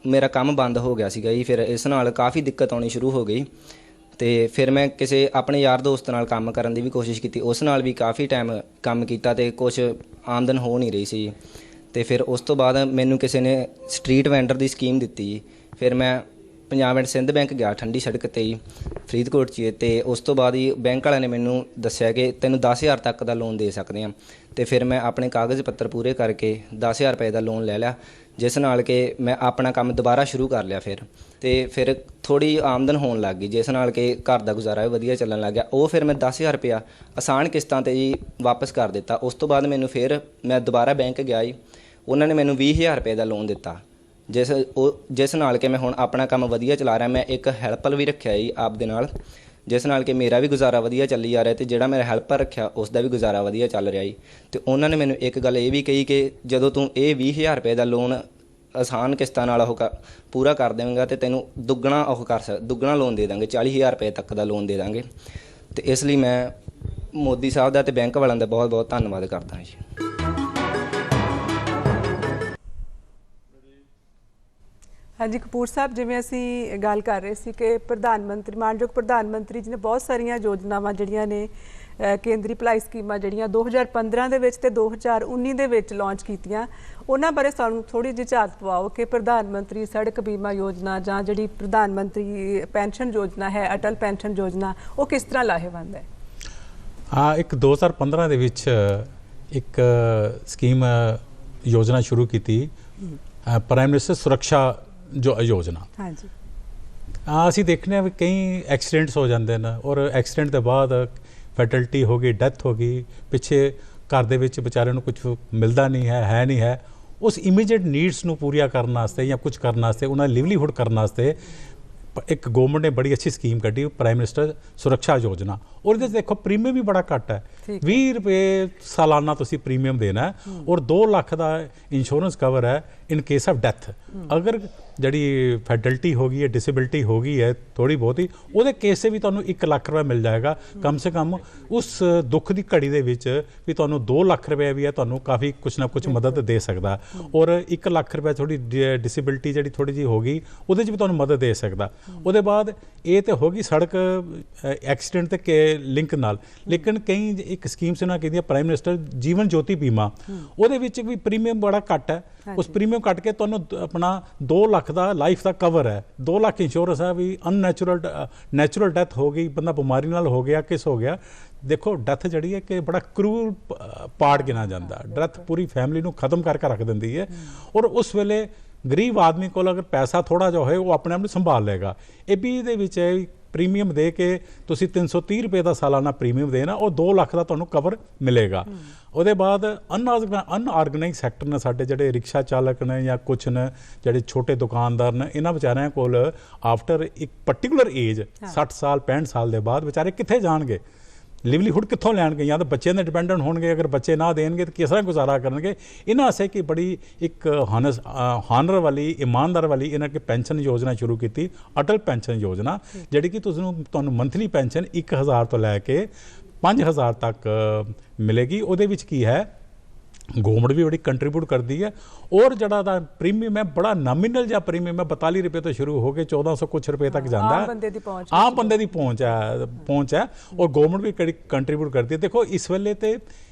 ਮੇਰਾ ਕੰਮ ਬੰਦ ਹੋ ਗਿਆ ਸੀਗਾ ਜੀ। ਫਿਰ ਇਸ ਨਾਲ ਕਾਫੀ ਦਿੱਕਤ ਆਉਣੀ ਸ਼ੁਰੂ ਹੋ ਗਈ, ਅਤੇ ਫਿਰ ਮੈਂ ਕਿਸੇ ਆਪਣੇ ਯਾਰ ਦੋਸਤ ਨਾਲ ਕੰਮ ਕਰਨ ਦੀ ਵੀ ਕੋਸ਼ਿਸ਼ ਕੀਤੀ, ਉਸ ਨਾਲ ਵੀ ਕਾਫੀ ਟਾਈਮ ਕੰਮ ਕੀਤਾ ਅਤੇ ਕੁਛ ਆਮਦਨ ਹੋ ਨਹੀਂ ਰਹੀ ਸੀ। ਅਤੇ ਫਿਰ ਉਸ ਤੋਂ ਬਾਅਦ ਮੈਨੂੰ ਕਿਸੇ ਨੇ ਸਟਰੀਟ ਵੈਂਡਰ ਦੀ ਸਕੀਮ ਦਿੱਤੀ ਜੀ। ਫਿਰ ਮੈਂ ਪੰਜਾਬ ਐਂਡ ਸਿੰਧ ਬੈਂਕ ਗਿਆ, ਠੰਡੀ ਸੜਕ 'ਤੇ ਜੀ, ਫਰੀਦਕੋਟ 'ਚ, ਅਤੇ ਉਸ ਤੋਂ ਬਾਅਦ ਹੀ ਬੈਂਕ ਵਾਲਿਆਂ ਨੇ ਮੈਨੂੰ ਦੱਸਿਆ ਕਿ ਤੈਨੂੰ 10,000 ਤੱਕ ਦਾ ਲੋਨ ਦੇ ਸਕਦੇ ਹਾਂ। ਅਤੇ ਫਿਰ ਮੈਂ ਆਪਣੇ ਕਾਗਜ਼ ਪੱਤਰ ਪੂਰੇ ਕਰਕੇ 10,000 ਰੁਪਏ ਦਾ ਲੋਨ ਲੈ ਲਿਆ, ਜਿਸ ਨਾਲ ਕਿ ਮੈਂ ਆਪਣਾ ਕੰਮ ਦੁਬਾਰਾ ਸ਼ੁਰੂ ਕਰ ਲਿਆ ਫਿਰ ਥੋੜ੍ਹੀ ਆਮਦਨ ਹੋਣ ਲੱਗ ਗਈ, ਜਿਸ ਨਾਲ ਕਿ ਘਰ ਦਾ ਗੁਜ਼ਾਰਾ ਵੀ ਵਧੀਆ ਚੱਲਣ ਲੱਗ ਗਿਆ। ਉਹ ਫਿਰ ਮੈਂ 10,000 ਰੁਪਇਆ ਆਸਾਨ ਕਿਸ਼ਤਾਂ 'ਤੇ ਜੀ ਵਾਪਸ ਕਰ ਦਿੱਤਾ। ਉਸ ਤੋਂ ਬਾਅਦ ਮੈਂ ਦੁਬਾਰਾ ਬੈਂਕ ਗਿਆ ਜੀ, ਉਹਨਾਂ ਨੇ ਮੈਨੂੰ 20,000 ਰੁਪਏ ਦਾ ਲੋਨ ਦਿੱਤਾ, ਜਿਸ ਨਾਲ ਕਿ ਮੈਂ ਹੁਣ ਆਪਣਾ ਕੰਮ ਵਧੀਆ ਚਲਾ ਰਿਹਾ। ਮੈਂ ਇੱਕ ਹੈਲਪਰ ਵੀ ਰੱਖਿਆ ਜੀ ਆਪ ਦੇ ਨਾਲ, ਜਿਸ ਨਾਲ ਕਿ ਮੇਰਾ ਵੀ ਗੁਜ਼ਾਰਾ ਵਧੀਆ ਚੱਲੀ ਜਾ ਰਿਹਾ, ਅਤੇ ਜਿਹੜਾ ਮੇਰਾ ਹੈਲਪਰ ਰੱਖਿਆ ਉਸ ਦਾ ਵੀ ਗੁਜ਼ਾਰਾ ਵਧੀਆ ਚੱਲ ਰਿਹਾ ਜੀ। ਅਤੇ ਉਹਨਾਂ ਨੇ ਮੈਨੂੰ ਇੱਕ ਗੱਲ ਇਹ ਵੀ ਕਹੀ ਕਿ ਜਦੋਂ ਤੂੰ ਇਹ 20,000 ਰੁਪਏ ਦਾ ਲੋਨ ਆਸਾਨ ਕਿਸ਼ਤਾਂ ਨਾਲ ਪੂਰਾ ਕਰ ਦੇਵੇਂਗਾ ਅਤੇ ਤੈਨੂੰ ਦੁੱਗਣਾ ਲੋਨ ਦੇ ਦਾਂਗੇ, 40,000 ਰੁਪਏ ਤੱਕ ਦਾ ਲੋਨ ਦੇ ਦਾਂਗੇ। ਅਤੇ ਇਸ ਲਈ ਮੈਂ ਮੋਦੀ ਸਾਹਿਬ ਦਾ ਅਤੇ ਬੈਂਕ ਵਾਲਿਆਂ ਦਾ ਬਹੁਤ ਬਹੁਤ ਧੰਨਵਾਦ ਕਰਦਾ ਜੀ। ਹਾਂਜੀ ਕਪੂਰ ਸਾਹਿਬ, ਜਿਵੇਂ ਅਸੀਂ ਗੱਲ ਕਰ ਰਹੇ ਸੀ ਕਿ ਮਾਣਯੋਗ ਪ੍ਰਧਾਨ ਮੰਤਰੀ ਜੀ ਨੇ ਬਹੁਤ ਸਾਰੀਆਂ ਯੋਜਨਾਵਾਂ ਜਿਹੜੀਆਂ ਨੇ ਕੇਂਦਰੀ ਭਲਾਈ ਸਕੀਮਾਂ ਜਿਹੜੀਆਂ 2015 ਦੇ ਵਿੱਚ ਤੇ 2019 ਦੇ ਵਿੱਚ ਲਾਂਚ ਕੀਤੀਆਂ, ਉਹਨਾਂ ਬਾਰੇ ਸਾਨੂੰ ਥੋੜ੍ਹੀ ਜਿਹੀ ਝਾਤ ਪਵਾਓ ਕਿ ਪ੍ਰਧਾਨ ਮੰਤਰੀ ਸੜਕ ਬੀਮਾ ਯੋਜਨਾ ਜਾਂ ਜਿਹੜੀ ਪ੍ਰਧਾਨ ਮੰਤਰੀ ਪੈਨਸ਼ਨ ਯੋਜਨਾ ਹੈ, ਅਟਲ ਪੈਨਸ਼ਨ ਯੋਜਨਾ, ਉਹ ਕਿਸ ਤਰ੍ਹਾਂ ਲਾਹੇਵੰਦ ਹੈ? ਇੱਕ 2015 ਦੇ ਵਿੱਚ ਇੱਕ ਸਕੀਮ ਯੋਜਨਾ ਸ਼ੁਰੂ ਕੀਤੀ, ਪ੍ਰਾਈਮ ਮਿਨਿਸਟਰ ਸੁਰੱਖਿਆ ਯੋਜਨਾ। ਹਾਂਜੀ, ਅਸੀਂ ਦੇਖਦੇ ਹਾਂ ਵੀ ਕਈ ਐਕਸੀਡੈਂਟਸ ਹੋ ਜਾਂਦੇ ਨੇ, ਔਰ ਐਕਸੀਡੈਂਟ ਦੇ ਬਾਅਦ ਫੈਟਲਿਟੀ ਹੋ ਗਈ, ਡੈਥ ਹੋ ਗਈ, ਪਿੱਛੇ ਘਰ ਦੇ ਵਿੱਚ ਵਿਚਾਰਿਆਂ ਨੂੰ ਕੁਝ ਮਿਲਦਾ ਨਹੀਂ ਹੈ। ਉਸ ਇਮੀਡੀਏਟ ਨੀਡਸ ਨੂੰ ਪੂਰੀਆਂ ਕਰਨ ਵਾਸਤੇ ਜਾਂ ਕੁਝ ਕਰਨ ਵਾਸਤੇ, ਉਹਨਾਂ ਦੀ ਲਿਵਲੀਹੁੱਡ ਕਰਨ ਵਾਸਤੇ ਇੱਕ ਗਵਰਨਮੈਂਟ ਨੇ ਬੜੀ ਅੱਛੀ ਸਕੀਮ ਕੱਢੀ, ਪ੍ਰਾਈਮ ਮਿਨਿਸਟਰ ਸੁਰੱਖਿਆ ਯੋਜਨਾ। ਉਹਦੇ ਵਿੱਚ ਦੇਖੋ ਪ੍ਰੀਮੀਅਮ ਵੀ ਬੜਾ ਘੱਟ ਹੈ, 20 ਰੁਪਏ ਸਾਲਾਨਾ ਤੁਸੀਂ ਪ੍ਰੀਮੀਅਮ ਦੇਣਾ, ਔਰ 2 ਲੱਖ ਦਾ ਇੰਸ਼ੋਰੈਂਸ ਕਵਰ ਹੈ ਇਨ ਕੇਸ ਆਫ ਡੈਥ। ਅਗਰ ਜਿਹੜੀ ਫੈਟਲਿਟੀ ਹੋ ਗਈ ਹੈ, ਡਿਸੇਬਿਲਿਟੀ ਹੋ ਗਈ ਹੈ ਥੋੜ੍ਹੀ ਬਹੁਤੀ, ਉਹਦੇ ਕੇਸ 'ਤੇ ਵੀ ਤੁਹਾਨੂੰ 1 ਲੱਖ ਰੁਪਏ ਮਿਲ ਜਾਏਗਾ ਕਮ ਸੇ ਕਮ। ਉਸ ਦੁੱਖ ਦੀ ਘੜੀ ਦੇ ਵਿੱਚ ਵੀ ਤੁਹਾਨੂੰ 2 ਲੱਖ ਰੁਪਏ ਵੀ ਹੈ, ਤੁਹਾਨੂੰ ਕਾਫੀ ਕੁਛ ਨਾ ਕੁਛ ਮਦਦ ਦੇ ਸਕਦਾ। ਔਰ 1 ਲੱਖ ਰੁਪਏ ਥੋੜ੍ਹੀ ਡਿਸੇਬਿਲਿਟੀ ਜਿਹੜੀ ਥੋੜ੍ਹੀ ਜਿਹੀ ਹੋ ਗਈ, ਉਹਦੇ 'ਚ ਵੀ ਤੁਹਾਨੂੰ ਮਦਦ ਦੇ ਸਕਦਾ। ਉਹਦੇ ਬਾਅਦ ਇਹ ਤਾਂ ਹੋ ਗਈ ਸੜਕ ਐਕਸੀਡੈਂਟ ਤੇ ਲਿੰਕ ਨਾਲ, ਲੇਕਿਨ ਕਈ ਇੱਕ ਸਕੀਮ ਸੀ ਉਹਨਾਂ ਕਹਿੰਦੀ ਪ੍ਰਾਈਮ ਮਿਨਿਸਟਰ ਜੀਵਨ ਜੋਤੀ ਬੀਮਾ, ਉਹਦੇ ਵਿੱਚ ਵੀ ਪ੍ਰੀਮੀਅਮ ਬੜਾ ਘੱਟ ਹੈ। ਉਸ ਪ੍ਰੀਮੀਅਮ ਕੱਟ ਕੇ ਤੁਹਾਨੂੰ ਆਪਣਾ 2 ਲੱਖ ਦਾ ਲਾਈਫ ਦਾ ਕਵਰ ਹੈ, 2 ਲੱਖ ਇੰਸ਼ੋਰੈਂਸ ਹੈ ਵੀ ਨੈਚੁਰਲ ਡੈਥ ਹੋ ਗਈ, ਬੰਦਾ ਬਿਮਾਰੀ ਨਾਲ ਹੋ ਗਿਆ, ਕਿਸ ਹੋ ਗਿਆ। ਦੇਖੋ ਡੈਥ ਜਿਹੜੀ ਹੈ ਕਿ ਬੜਾ ਕਰੂਰ ਪਾਰਟ ਗਿਣਾ ਜਾਂਦਾ, ਡੈਥ ਪੂਰੀ ਫੈਮਿਲੀ ਨੂੰ ਖਤਮ ਕਰਕੇ ਰੱਖ ਦਿੰਦੀ ਹੈ। ਔਰ ਉਸ ਵੇਲੇ ਗਰੀਬ ਆਦਮੀ ਕੋਲ ਅਗਰ ਪੈਸਾ ਥੋੜ੍ਹਾ ਜਿਹਾ ਹੋਏ, ਉਹ ਆਪਣੇ ਆਪ ਨੂੰ ਸੰਭਾਲ ਲਏਗਾ। ਇਹ ਵੀ ਇਹਦੇ ਵਿੱਚ ਪ੍ਰੀਮੀਅਮ ਦੇ ਕੇ ਤੁਸੀਂ 330 ਰੁਪਏ ਦਾ ਸਾਲਾਨਾ ਪ੍ਰੀਮੀਅਮ ਦੇਣਾ, ਉਹ 2 ਲੱਖ ਦਾ ਤੁਹਾਨੂੰ ਕਵਰ ਮਿਲੇਗਾ। ਉਹਦੇ ਬਾਅਦ ਅਨਆਰਗਨਾਈਜ਼ ਸੈਕਟਰ ਨੇ, ਸਾਡੇ ਜਿਹੜੇ ਰਿਕਸ਼ਾ ਚਾਲਕ ਨੇ ਜਾਂ ਕੁਛ ਨੇ ਜਿਹੜੇ ਛੋਟੇ ਦੁਕਾਨਦਾਰ ਨੇ, ਇਹਨਾਂ ਵਿਚਾਰਿਆਂ ਕੋਲ ਆਫਟਰ ਇੱਕ ਪਰਟੀਕੂਲਰ ਏਜ 60 ਸਾਲ 65 ਸਾਲ ਦੇ ਬਾਅਦ ਵਿਚਾਰੇ ਕਿੱਥੇ ਜਾਣਗੇ, ਲਿਵਲੀਹੁੱਡ ਕਿੱਥੋਂ ਲੈਣਗੇ? ਜਾਂ ਤਾਂ ਬੱਚਿਆਂ ਦੇ ਡਿਪੈਂਡੈਂਟ ਹੋਣਗੇ, ਅਗਰ ਬੱਚੇ ਨਾ ਦੇਣਗੇ ਤਾਂ ਕਿਸ ਤਰ੍ਹਾਂ ਗੁਜ਼ਾਰਾ ਕਰਨਗੇ? ਇਹਨਾਂ ਵਾਸਤੇ ਕਿ ਬੜੀ ਇੱਕ ਹਾਨਰ ਵਾਲੀ, ਇਮਾਨਦਾਰ ਵਾਲੀ ਇਹਨਾਂ ਕਿ ਪੈਨਸ਼ਨ ਯੋਜਨਾ ਸ਼ੁਰੂ ਕੀਤੀ, ਅਟਲ ਪੈਨਸ਼ਨ ਯੋਜਨਾ, ਜਿਹੜੀ ਕਿ ਤੁਹਾਨੂੰ ਮੰਥਲੀ ਪੈਨਸ਼ਨ 1,000 ਤੋਂ ਲੈ ਕੇ 5,000 ਤੱਕ ਮਿਲੇਗੀ। ਉਹਦੇ ਵਿੱਚ ਕੀ ਹੈ, ਗਵਰਨਮੈਂਟ ਵੀ ਬੜੀ ਕੰਟਰੀਬਿਊਟ ਕਰਦੀ ਹੈ, ਔਰ ਜਿਹੜਾ ਦਾ ਪ੍ਰੀਮੀਅਮ ਹੈ ਬੜਾ ਨਾਮੀਨਲ ਜਿਹਾ ਪ੍ਰੀਮੀਅਮ ਹੈ, 42 ਰੁਪਏ ਤੋਂ ਸ਼ੁਰੂ ਹੋ ਕੇ 1400 ਕੁਛ ਰੁਪਏ ਤੱਕ ਜਾਂਦਾ ਹੈ। ਆਮ ਬੰਦੇ ਦੀ ਪਹੁੰਚ ਹੈ, ਔਰ ਗਵਰਨਮੈਂਟ ਵੀ ਕੰਟਰੀਬਿਊਟ ਕਰਦੀ ਹੈ। ਦੇਖੋ ਇਸ ਵੇਲੇ ਤੇ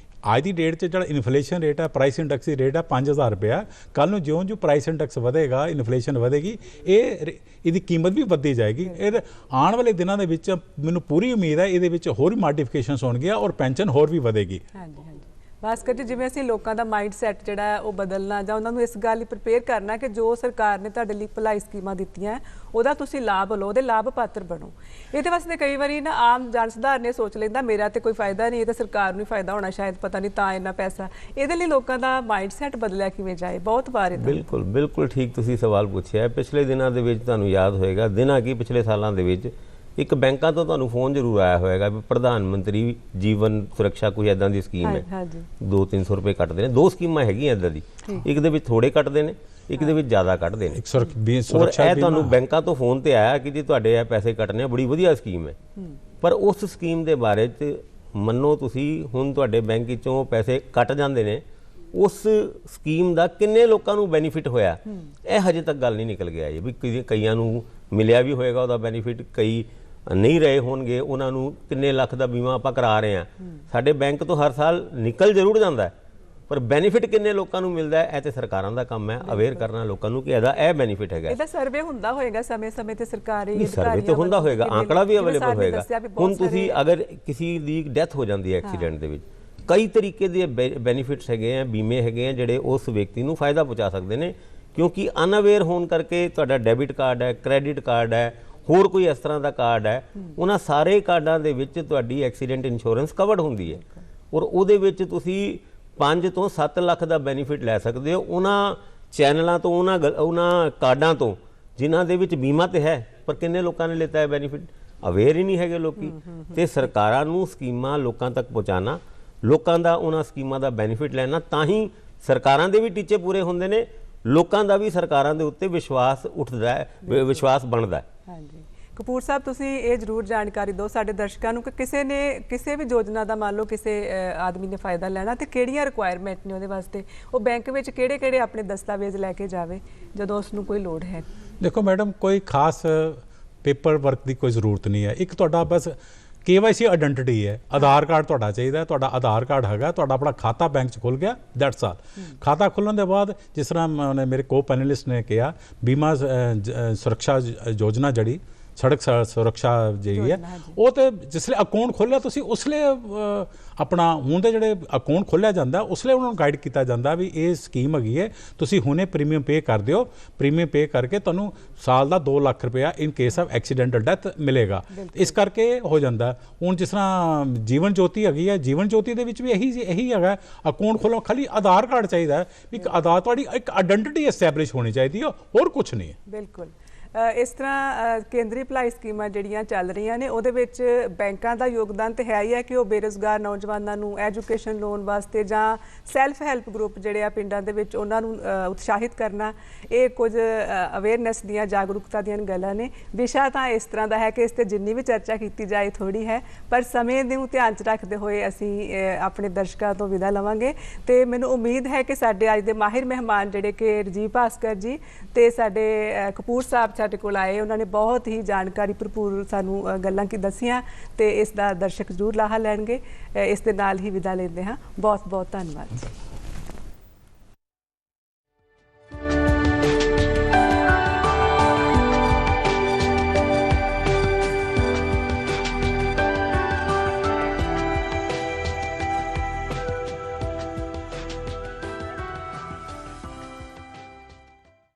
ਅੱਜ ਦੀ ਡੇਟ 'ਚ ਜਿਹੜਾ ਇਨਫਲੇਸ਼ਨ ਰੇਟ ਹੈ, ਪ੍ਰਾਈਸ ਇੰਡੈਕਸ ਦੀ ਰੇਟ ਹੈ 5,000 ਰੁਪਇਆ। ਕੱਲ੍ਹ ਨੂੰ ਜਿਉਂ ਪ੍ਰਾਈਸ ਇੰਡੈਕਸ ਵਧੇਗਾ, ਇਨਫਲੇਸ਼ਨ ਵਧੇਗੀ, ਇਹਦੀ ਕੀਮਤ ਵੀ ਵੱਧਦੀ ਜਾਏਗੀ। ਇਹ ਆਉਣ ਵਾਲੇ ਦਿਨਾਂ ਦੇ ਵਿੱਚ ਮੈਨੂੰ ਪੂਰੀ ਉਮੀਦ ਹੈ ਇਹਦੇ ਵਿੱਚ ਹੋਰ ਵੀ ਮੋਡੀਫਿਕੇਸ਼ਨਸ ਹੋਣਗੀਆਂ ਔਰ ਪੈਨਸ਼ਨ ਹੋਰ ਵੀ ਵਧੇਗੀ। ਭਾਸਕਰ ਜੀ, ਜਿਵੇਂ ਅਸੀਂ ਲੋਕਾਂ ਦਾ ਮਾਈਂਡ ਸੈਟ ਜਿਹੜਾ ਹੈ ਉਹ ਬਦਲਣਾ ਜਾਂ ਉਹਨਾਂ ਨੂੰ ਇਸ ਗੱਲ ਲਈ ਪ੍ਰਪੇਅਰ ਕਰਨਾ ਕਿ ਜੋ ਸਰਕਾਰ ਨੇ ਤੁਹਾਡੇ ਲਈ ਭਲਾਈ ਸਕੀਮਾਂ ਦਿੱਤੀਆਂ ਉਹਦਾ ਤੁਸੀਂ ਲਾਭ ਲਓ, ਉਹਦੇ ਲਾਭ ਪਾਤਰ ਬਣੋ। ਇਹਦੇ ਵਾਸਤੇ ਕਈ ਵਾਰੀ ਨਾ ਆਮ ਜਨ ਸਧਾਰਨ ਨੇ ਸੋਚ ਲੈਂਦਾ ਮੇਰਾ ਤੇ ਕੋਈ ਫਾਇਦਾ ਨਹੀਂ, ਇਹ ਤਾਂ ਸਰਕਾਰ ਨੂੰ ਹੀ ਫਾਇਦਾ ਹੋਣਾ, ਸ਼ਾਇਦ ਪਤਾ ਨਹੀਂ ਤਾਂ ਇੰਨਾ ਪੈਸਾ। ਇਹਦੇ ਲਈ ਲੋਕਾਂ ਦਾ ਮਾਈਂਡ ਸੈਟ ਬਦਲਿਆ ਕਿਵੇਂ ਜਾਏ? ਬਹੁਤ ਵਾਰ ਇਹਦਾ ਬਿਲਕੁਲ ਬਿਲਕੁਲ ਠੀਕ ਤੁਸੀਂ ਸਵਾਲ ਪੁੱਛਿਆ। ਪਿਛਲੇ ਦਿਨਾਂ ਦੇ ਵਿੱਚ ਤੁਹਾਨੂੰ ਯਾਦ ਹੋਏਗਾ, ਦਿਨਾਂ ਕੀ ਪਿਛਲੇ ਸਾਲਾਂ ਦੇ ਵਿੱਚ ਇੱਕ ਬੈਂਕਾਂ ਤੋਂ ਤੁਹਾਨੂੰ ਫੋਨ ਜ਼ਰੂਰ ਆਇਆ ਹੋਏਗਾ ਵੀ ਪ੍ਰਧਾਨ ਮੰਤਰੀ ਜੀਵਨ ਸੁਰੱਖਿਆ ਕੋਈ ਇਦਾਂ ਦੀ ਸਕੀਮ ਹੈ, 200-300 ਰੁਪਏ ਕੱਟਦੇ ਨੇ। 2 ਸਕੀਮਾਂ ਹੈਗੀਆਂ ਇਦਾਂ ਦੀ, ਇੱਕ ਦੇ ਵਿੱਚ ਥੋੜੇ ਕੱਟਦੇ ਨੇ, ਇੱਕ ਦੇ ਵਿੱਚ ਜ਼ਿਆਦਾ ਕੱਟਦੇ ਨੇ। ਔਰ ਇਹ ਤੁਹਾਨੂੰ ਬੈਂਕਾਂ ਤੋਂ ਫੋਨ ਤੇ ਆਇਆ ਕਿ ਜੀ ਤੁਹਾਡੇ ਇਹ ਪੈਸੇ ਕੱਟਣੇ ਆ, ਬੜੀ ਵਧੀਆ ਸਕੀਮ ਹੈ। ਪਰ ਉਸ ਸਕੀਮ ਦੇ ਬਾਰੇ 'ਚ ਮੰਨੋ ਤੁਸੀਂ, ਹੁਣ ਤੁਹਾਡੇ ਬੈਂਕ ਵਿੱਚੋਂ ਪੈਸੇ ਕੱਟ ਜਾਂਦੇ ਨੇ, ਉਸ ਸਕੀਮ ਦਾ ਕਿੰਨੇ ਲੋਕਾਂ ਨੂੰ ਬੈਨੀਫਿਟ ਹੋਇਆ ਇਹ ਹਜੇ ਤੱਕ ਗੱਲ ਨਹੀਂ ਨਿਕਲ ਗਿਆ। ਵੀ ਕਈਆਂ ਨੂੰ ਮਿਲਿਆ ਵੀ ਹੋਏਗਾ ਉਹਦਾ ਬੈਨੀਫਿਟ, ਕਈ ਨਹੀਂ ਰਹੇ ਹੋਣਗੇ, ਉਹਨਾਂ ਨੂੰ ਕਿੰਨੇ ਲੱਖ ਦਾ ਬੀਮਾ ਆਪਾਂ ਕਰਾ ਰਹੇ ਹਾਂ। ਸਾਡੇ ਬੈਂਕ ਤੋਂ ਹਰ ਸਾਲ ਨਿਕਲ ਜ਼ਰੂਰ ਜਾਂਦਾ, ਪਰ ਬੈਨੀਫਿਟ ਕਿੰਨੇ ਲੋਕਾਂ ਨੂੰ ਮਿਲਦਾ ਹੈ ਇਹ ਤੇ ਸਰਕਾਰਾਂ ਦਾ ਕੰਮ ਹੈ ਅਵੇਅਰ ਕਰਨਾ ਲੋਕਾਂ ਨੂੰ ਕਿ ਇਹਦਾ ਇਹ ਬੈਨੀਫਿਟ ਹੈਗਾ। ਇਹਦਾ ਸਰਵੇ ਹੁੰਦਾ ਹੋਏਗਾ ਸਮੇਂ-ਸਮੇਂ ਤੇ ਸਰਕਾਰੀ ਸਰਵੇ ਤੇ ਹੁੰਦਾ ਹੋਏਗਾ, ਆંકੜਾ ਵੀ ਅਵੇਲੇਬਲ ਹੋਏਗਾ। ਹੁਣ ਤੁਸੀਂ ਅਗਰ ਕਿਸੇ ਦੀ ਡੈਥ ਹੋ ਜਾਂਦੀ ਹੈ ਐਕਸੀਡੈਂਟ ਦੇ ਵਿੱਚ, ਕਈ ਤਰੀਕੇ ਦੇ ਬੈਨੀਫਿਟਸ ਹੈਗੇ ਆ, ਬੀਮੇ ਹੈਗੇ ਆ ਜਿਹੜੇ ਉਸ ਵਿਅਕਤੀ ਨੂੰ ਫਾਇਦਾ ਪਹੁੰਚਾ ਸਕਦੇ ਨੇ, ਕਿਉਂਕਿ ਅਨਅਵੇਅਰ ਹੋਣ ਕਰਕੇ ਤੁਹਾਡਾ ਡੈਬਿਟ ਕਾਰਡ ਹੈ, ਕ੍ਰੈਡਿਟ ਕਾਰਡ ਹੈ, ਹੋਰ ਕੋਈ ਇਸ ਤਰ੍ਹਾਂ ਦਾ ਕਾਰਡ ਹੈ, ਉਹਨਾਂ ਸਾਰੇ ਕਾਰਡਾਂ ਦੇ ਵਿੱਚ ਤੁਹਾਡੀ ਐਕਸੀਡੈਂਟ ਇੰਸ਼ੋਰੈਂਸ ਕਵਰਡ ਹੁੰਦੀ ਹੈ ਔਰ ਉਹਦੇ ਵਿੱਚ ਤੁਸੀਂ 5 ਤੋਂ 7 ਲੱਖ ਦਾ ਬੈਨੀਫਿਟ ਲੈ ਸਕਦੇ ਹੋ ਉਹਨਾਂ ਚੈਨਲਾਂ ਤੋਂ, ਉਹਨਾਂ ਕਾਰਡਾਂ ਤੋਂ ਜਿਨ੍ਹਾਂ ਦੇ ਵਿੱਚ ਬੀਮਾ ਤੇ ਹੈ, ਪਰ ਕਿੰਨੇ ਲੋਕਾਂ ਨੇ ਲਿੱਤਾ ਹੈ ਬੈਨੀਫਿਟ? ਅਵੇਅਰ ਹੀ ਨਹੀਂ ਹੈਗੇ ਲੋਕੀ। ਤੇ ਸਰਕਾਰਾਂ ਨੂੰ ਸਕੀਮਾਂ ਲੋਕਾਂ ਤੱਕ ਪਹੁੰਚਾਉਣਾ, ਲੋਕਾਂ ਦਾ ਉਹਨਾਂ ਸਕੀਮਾਂ ਦਾ ਬੈਨੀਫਿਟ ਲੈਣਾ, ਤਾਂ ਹੀ ਸਰਕਾਰਾਂ ਦੇ ਵੀ ਟੀਚੇ ਪੂਰੇ ਹੁੰਦੇ ਨੇ, ਲੋਕਾਂ ਦਾ ਵੀ ਸਰਕਾਰਾਂ ਦੇ ਉੱਤੇ ਵਿਸ਼ਵਾਸ ਉੱਠਦਾ ਹੈ, ਵਿਸ਼ਵਾਸ ਬਣਦਾ ਹੈ। ਹਾਂਜੀ ਕਪੂਰ ਸਾਹਿਬ, ਤੁਸੀਂ ਇਹ ਜ਼ਰੂਰ ਜਾਣਕਾਰੀ ਦਿਓ ਸਾਡੇ ਦਰਸ਼ਕਾਂ ਨੂੰ ਕਿ ਕਿਸੇ ਵੀ ਯੋਜਨਾ ਦਾ ਮੰਨ ਲਓ ਕਿਸੇ ਆਦਮੀ ਨੇ ਫਾਇਦਾ ਲੈਣਾ ਤੇ ਕਿਹੜੀਆਂ ਰਿਕੁਆਇਰਮੈਂਟ ਨੇ ਉਹਦੇ ਵਾਸਤੇ, ਉਹ ਬੈਂਕ ਵਿੱਚ ਕਿਹੜੇ ਆਪਣੇ ਦਸਤਾਵੇਜ਼ ਲੈ ਕੇ ਜਾਵੇ ਜਦੋਂ ਉਸ ਨੂੰ ਕੋਈ ਲੋੜ ਹੈ? ਦੇਖੋ ਮੈਡਮ, ਕੋਈ ਖਾਸ ਪੇਪਰ ਵਰਕ ਦੀ ਕੋਈ ਜ਼ਰੂਰਤ ਨਹੀਂ ਹੈ। ਇੱਕ ਤੁਹਾਡਾ ਬਸ KYC ਆਇਡੈਂਟੀਟੀ ਹੈ, ਆਧਾਰ ਕਾਰਡ ਤੁਹਾਡਾ ਚਾਹੀਦਾ, ਤੁਹਾਡਾ ਆਧਾਰ ਕਾਰਡ ਹੈਗਾ, ਤੁਹਾਡਾ ਆਪਣਾ ਖਾਤਾ ਬੈਂਕ 'ਚ ਖੁੱਲ ਗਿਆ, ਦੈਟਸ ਆਲ। ਖਾਤਾ ਖੁੱਲ੍ਹਣ ਦੇ ਬਾਅਦ ਜਿਸ ਤਰ੍ਹਾਂ ਮੇਰੇ ਕੋ ਪੈਨਲਿਸਟ ਨੇ ਕਿਹਾ, ਬੀਮਾ ਸੁਰੱਖਿਆ ਯੋਜਨਾ ਜਿਹੜੀ ਸੜਕ ਸੁਰੱਖਿਆ ਜਿਹੜੀ ਹੈ, ਉਹ ਤੇ ਜਿਸਲੇ ਅਕਾਊਂਟ ਖੋਲ੍ਹਿਆ ਤੁਸੀਂ ਉਸਲੇ ਆਪਣਾ ਹੁਣ ਦੇ ਜਿਹੜੇ ਅਕਾਊਂਟ ਖੋਲ੍ਹਿਆ ਜਾਂਦਾ ਉਸਲੇ ਉਹਨਾਂ ਨੂੰ ਗਾਈਡ ਕੀਤਾ ਜਾਂਦਾ ਵੀ ਇਹ ਸਕੀਮ ਹੈਗੀ ਹੈ, ਤੁਸੀਂ ਹੁਣੇ ਪ੍ਰੀਮੀਅਮ ਪੇ ਕਰ ਦਿਓ, ਪ੍ਰੀਮੀਅਮ ਪੇ ਕਰਕੇ ਤੁਹਾਨੂੰ ਸਾਲ ਦਾ 2 ਲੱਖ ਰੁਪਇਆ in case of accidental death ਮਿਲੇਗਾ। ਇਸ ਕਰਕੇ ਹੋ ਜਾਂਦਾ। ਹੁਣ ਜਿਸ ਤਰ੍ਹਾਂ ਜੀਵਨ ਜੋਤੀ ਹੈਗੀ ਹੈ, ਜੀਵਨ ਜੋਤੀ ਦੇ ਵਿੱਚ ਵੀ ਇਹੀ ਹੈਗਾ, ਅਕਾਊਂਟ ਖੋਲ੍ਹੋ, ਖਾਲੀ ਆਧਾਰ ਕਾਰਡ ਚਾਹੀਦਾ ਹੈ, ਇੱਕ ਆਧਾਰ ਤੁਹਾਡੀ ਇੱਕ ਆਇਡੈਂਟੀਟੀ ਐਸਟੈਬਲਿਸ਼ ਹੋਣੀ ਚਾਹੀਦੀ ਹੈ, ਹੋਰ ਕੁਛ ਨਹੀਂ ਹੈ। ਬਿਲਕੁਲ। ਇਸ ਤਰ੍ਹਾਂ ਕੇਂਦਰੀ ਭਲਾਈ ਸਕੀਮਾਂ ਜਿਹੜੀਆਂ ਚੱਲ ਰਹੀਆਂ ਨੇ ਉਹਦੇ ਵਿੱਚ ਬੈਂਕਾਂ ਦਾ ਯੋਗਦਾਨ ਤਾਂ ਹੈ ਹੀ ਹੈ ਕਿ ਉਹ ਬੇਰੁਜ਼ਗਾਰ ਨੌਜਵਾਨਾਂ ਨੂੰ ਐਜੂਕੇਸ਼ਨ ਲੋਨ ਵਾਸਤੇ ਜਾਂ ਸੈਲਫ ਹੈਲਪ ਗਰੁੱਪ ਜਿਹੜੇ ਆ ਪਿੰਡਾਂ ਦੇ ਵਿੱਚ ਉਹਨਾਂ ਨੂੰ ਉਤਸ਼ਾਹਿਤ ਕਰਨਾ, ਇਹ ਕੁਝ ਅਵੇਅਰਨੈਸ ਦੀਆਂ ਜਾਗਰੂਕਤਾ ਦੀਆਂ ਗੱਲਾਂ ਨੇ। ਵਿਸ਼ਾ ਤਾਂ ਇਸ ਤਰ੍ਹਾਂ ਦਾ ਹੈ ਕਿ ਇਸ 'ਤੇ ਜਿੰਨੀ ਵੀ ਚਰਚਾ ਕੀਤੀ ਜਾਏ ਥੋੜ੍ਹੀ ਹੈ, ਪਰ ਸਮੇਂ ਨੂੰ ਧਿਆਨ 'ਚ ਰੱਖਦੇ ਹੋਏ ਅਸੀਂ ਆਪਣੇ ਦਰਸ਼ਕਾਂ ਤੋਂ ਵਿਦਾ ਲਵਾਂਗੇ। ਤੇ ਮੈਨੂੰ ਉਮੀਦ ਹੈ ਕਿ ਸਾਡੇ ਅੱਜ ਦੇ ਮਾਹਿਰ ਮਹਿਮਾਨ ਜਿਹੜੇ ਕਿ ਰਜੀਵ ਭਾਸਕਰ ਜੀ ਤੇ ਸਾਡੇ ਕਪੂਰ ਸਾਹਿਬ ਸਾਡੇ ਕੋਲ ਆਏ, ਉਹਨਾਂ ਨੇ ਬਹੁਤ ਹੀ ਜਾਣਕਾਰੀ ਭਰਪੂਰ ਸਾਨੂੰ ਗੱਲਾਂ ਕੀ ਦੱਸੀਆਂ ਤੇ ਇਸ ਦਾ ਦਰਸ਼ਕ ਜ਼ਰੂਰ ਲਾਹਾ ਲੈਣਗੇ। ਇਸ ਦੇ ਨਾਲ ਹੀ ਵਿਦਾ ਲੈਂਦੇ ਹਾਂ। ਬਹੁਤ ਬਹੁਤ ਧੰਨਵਾਦ।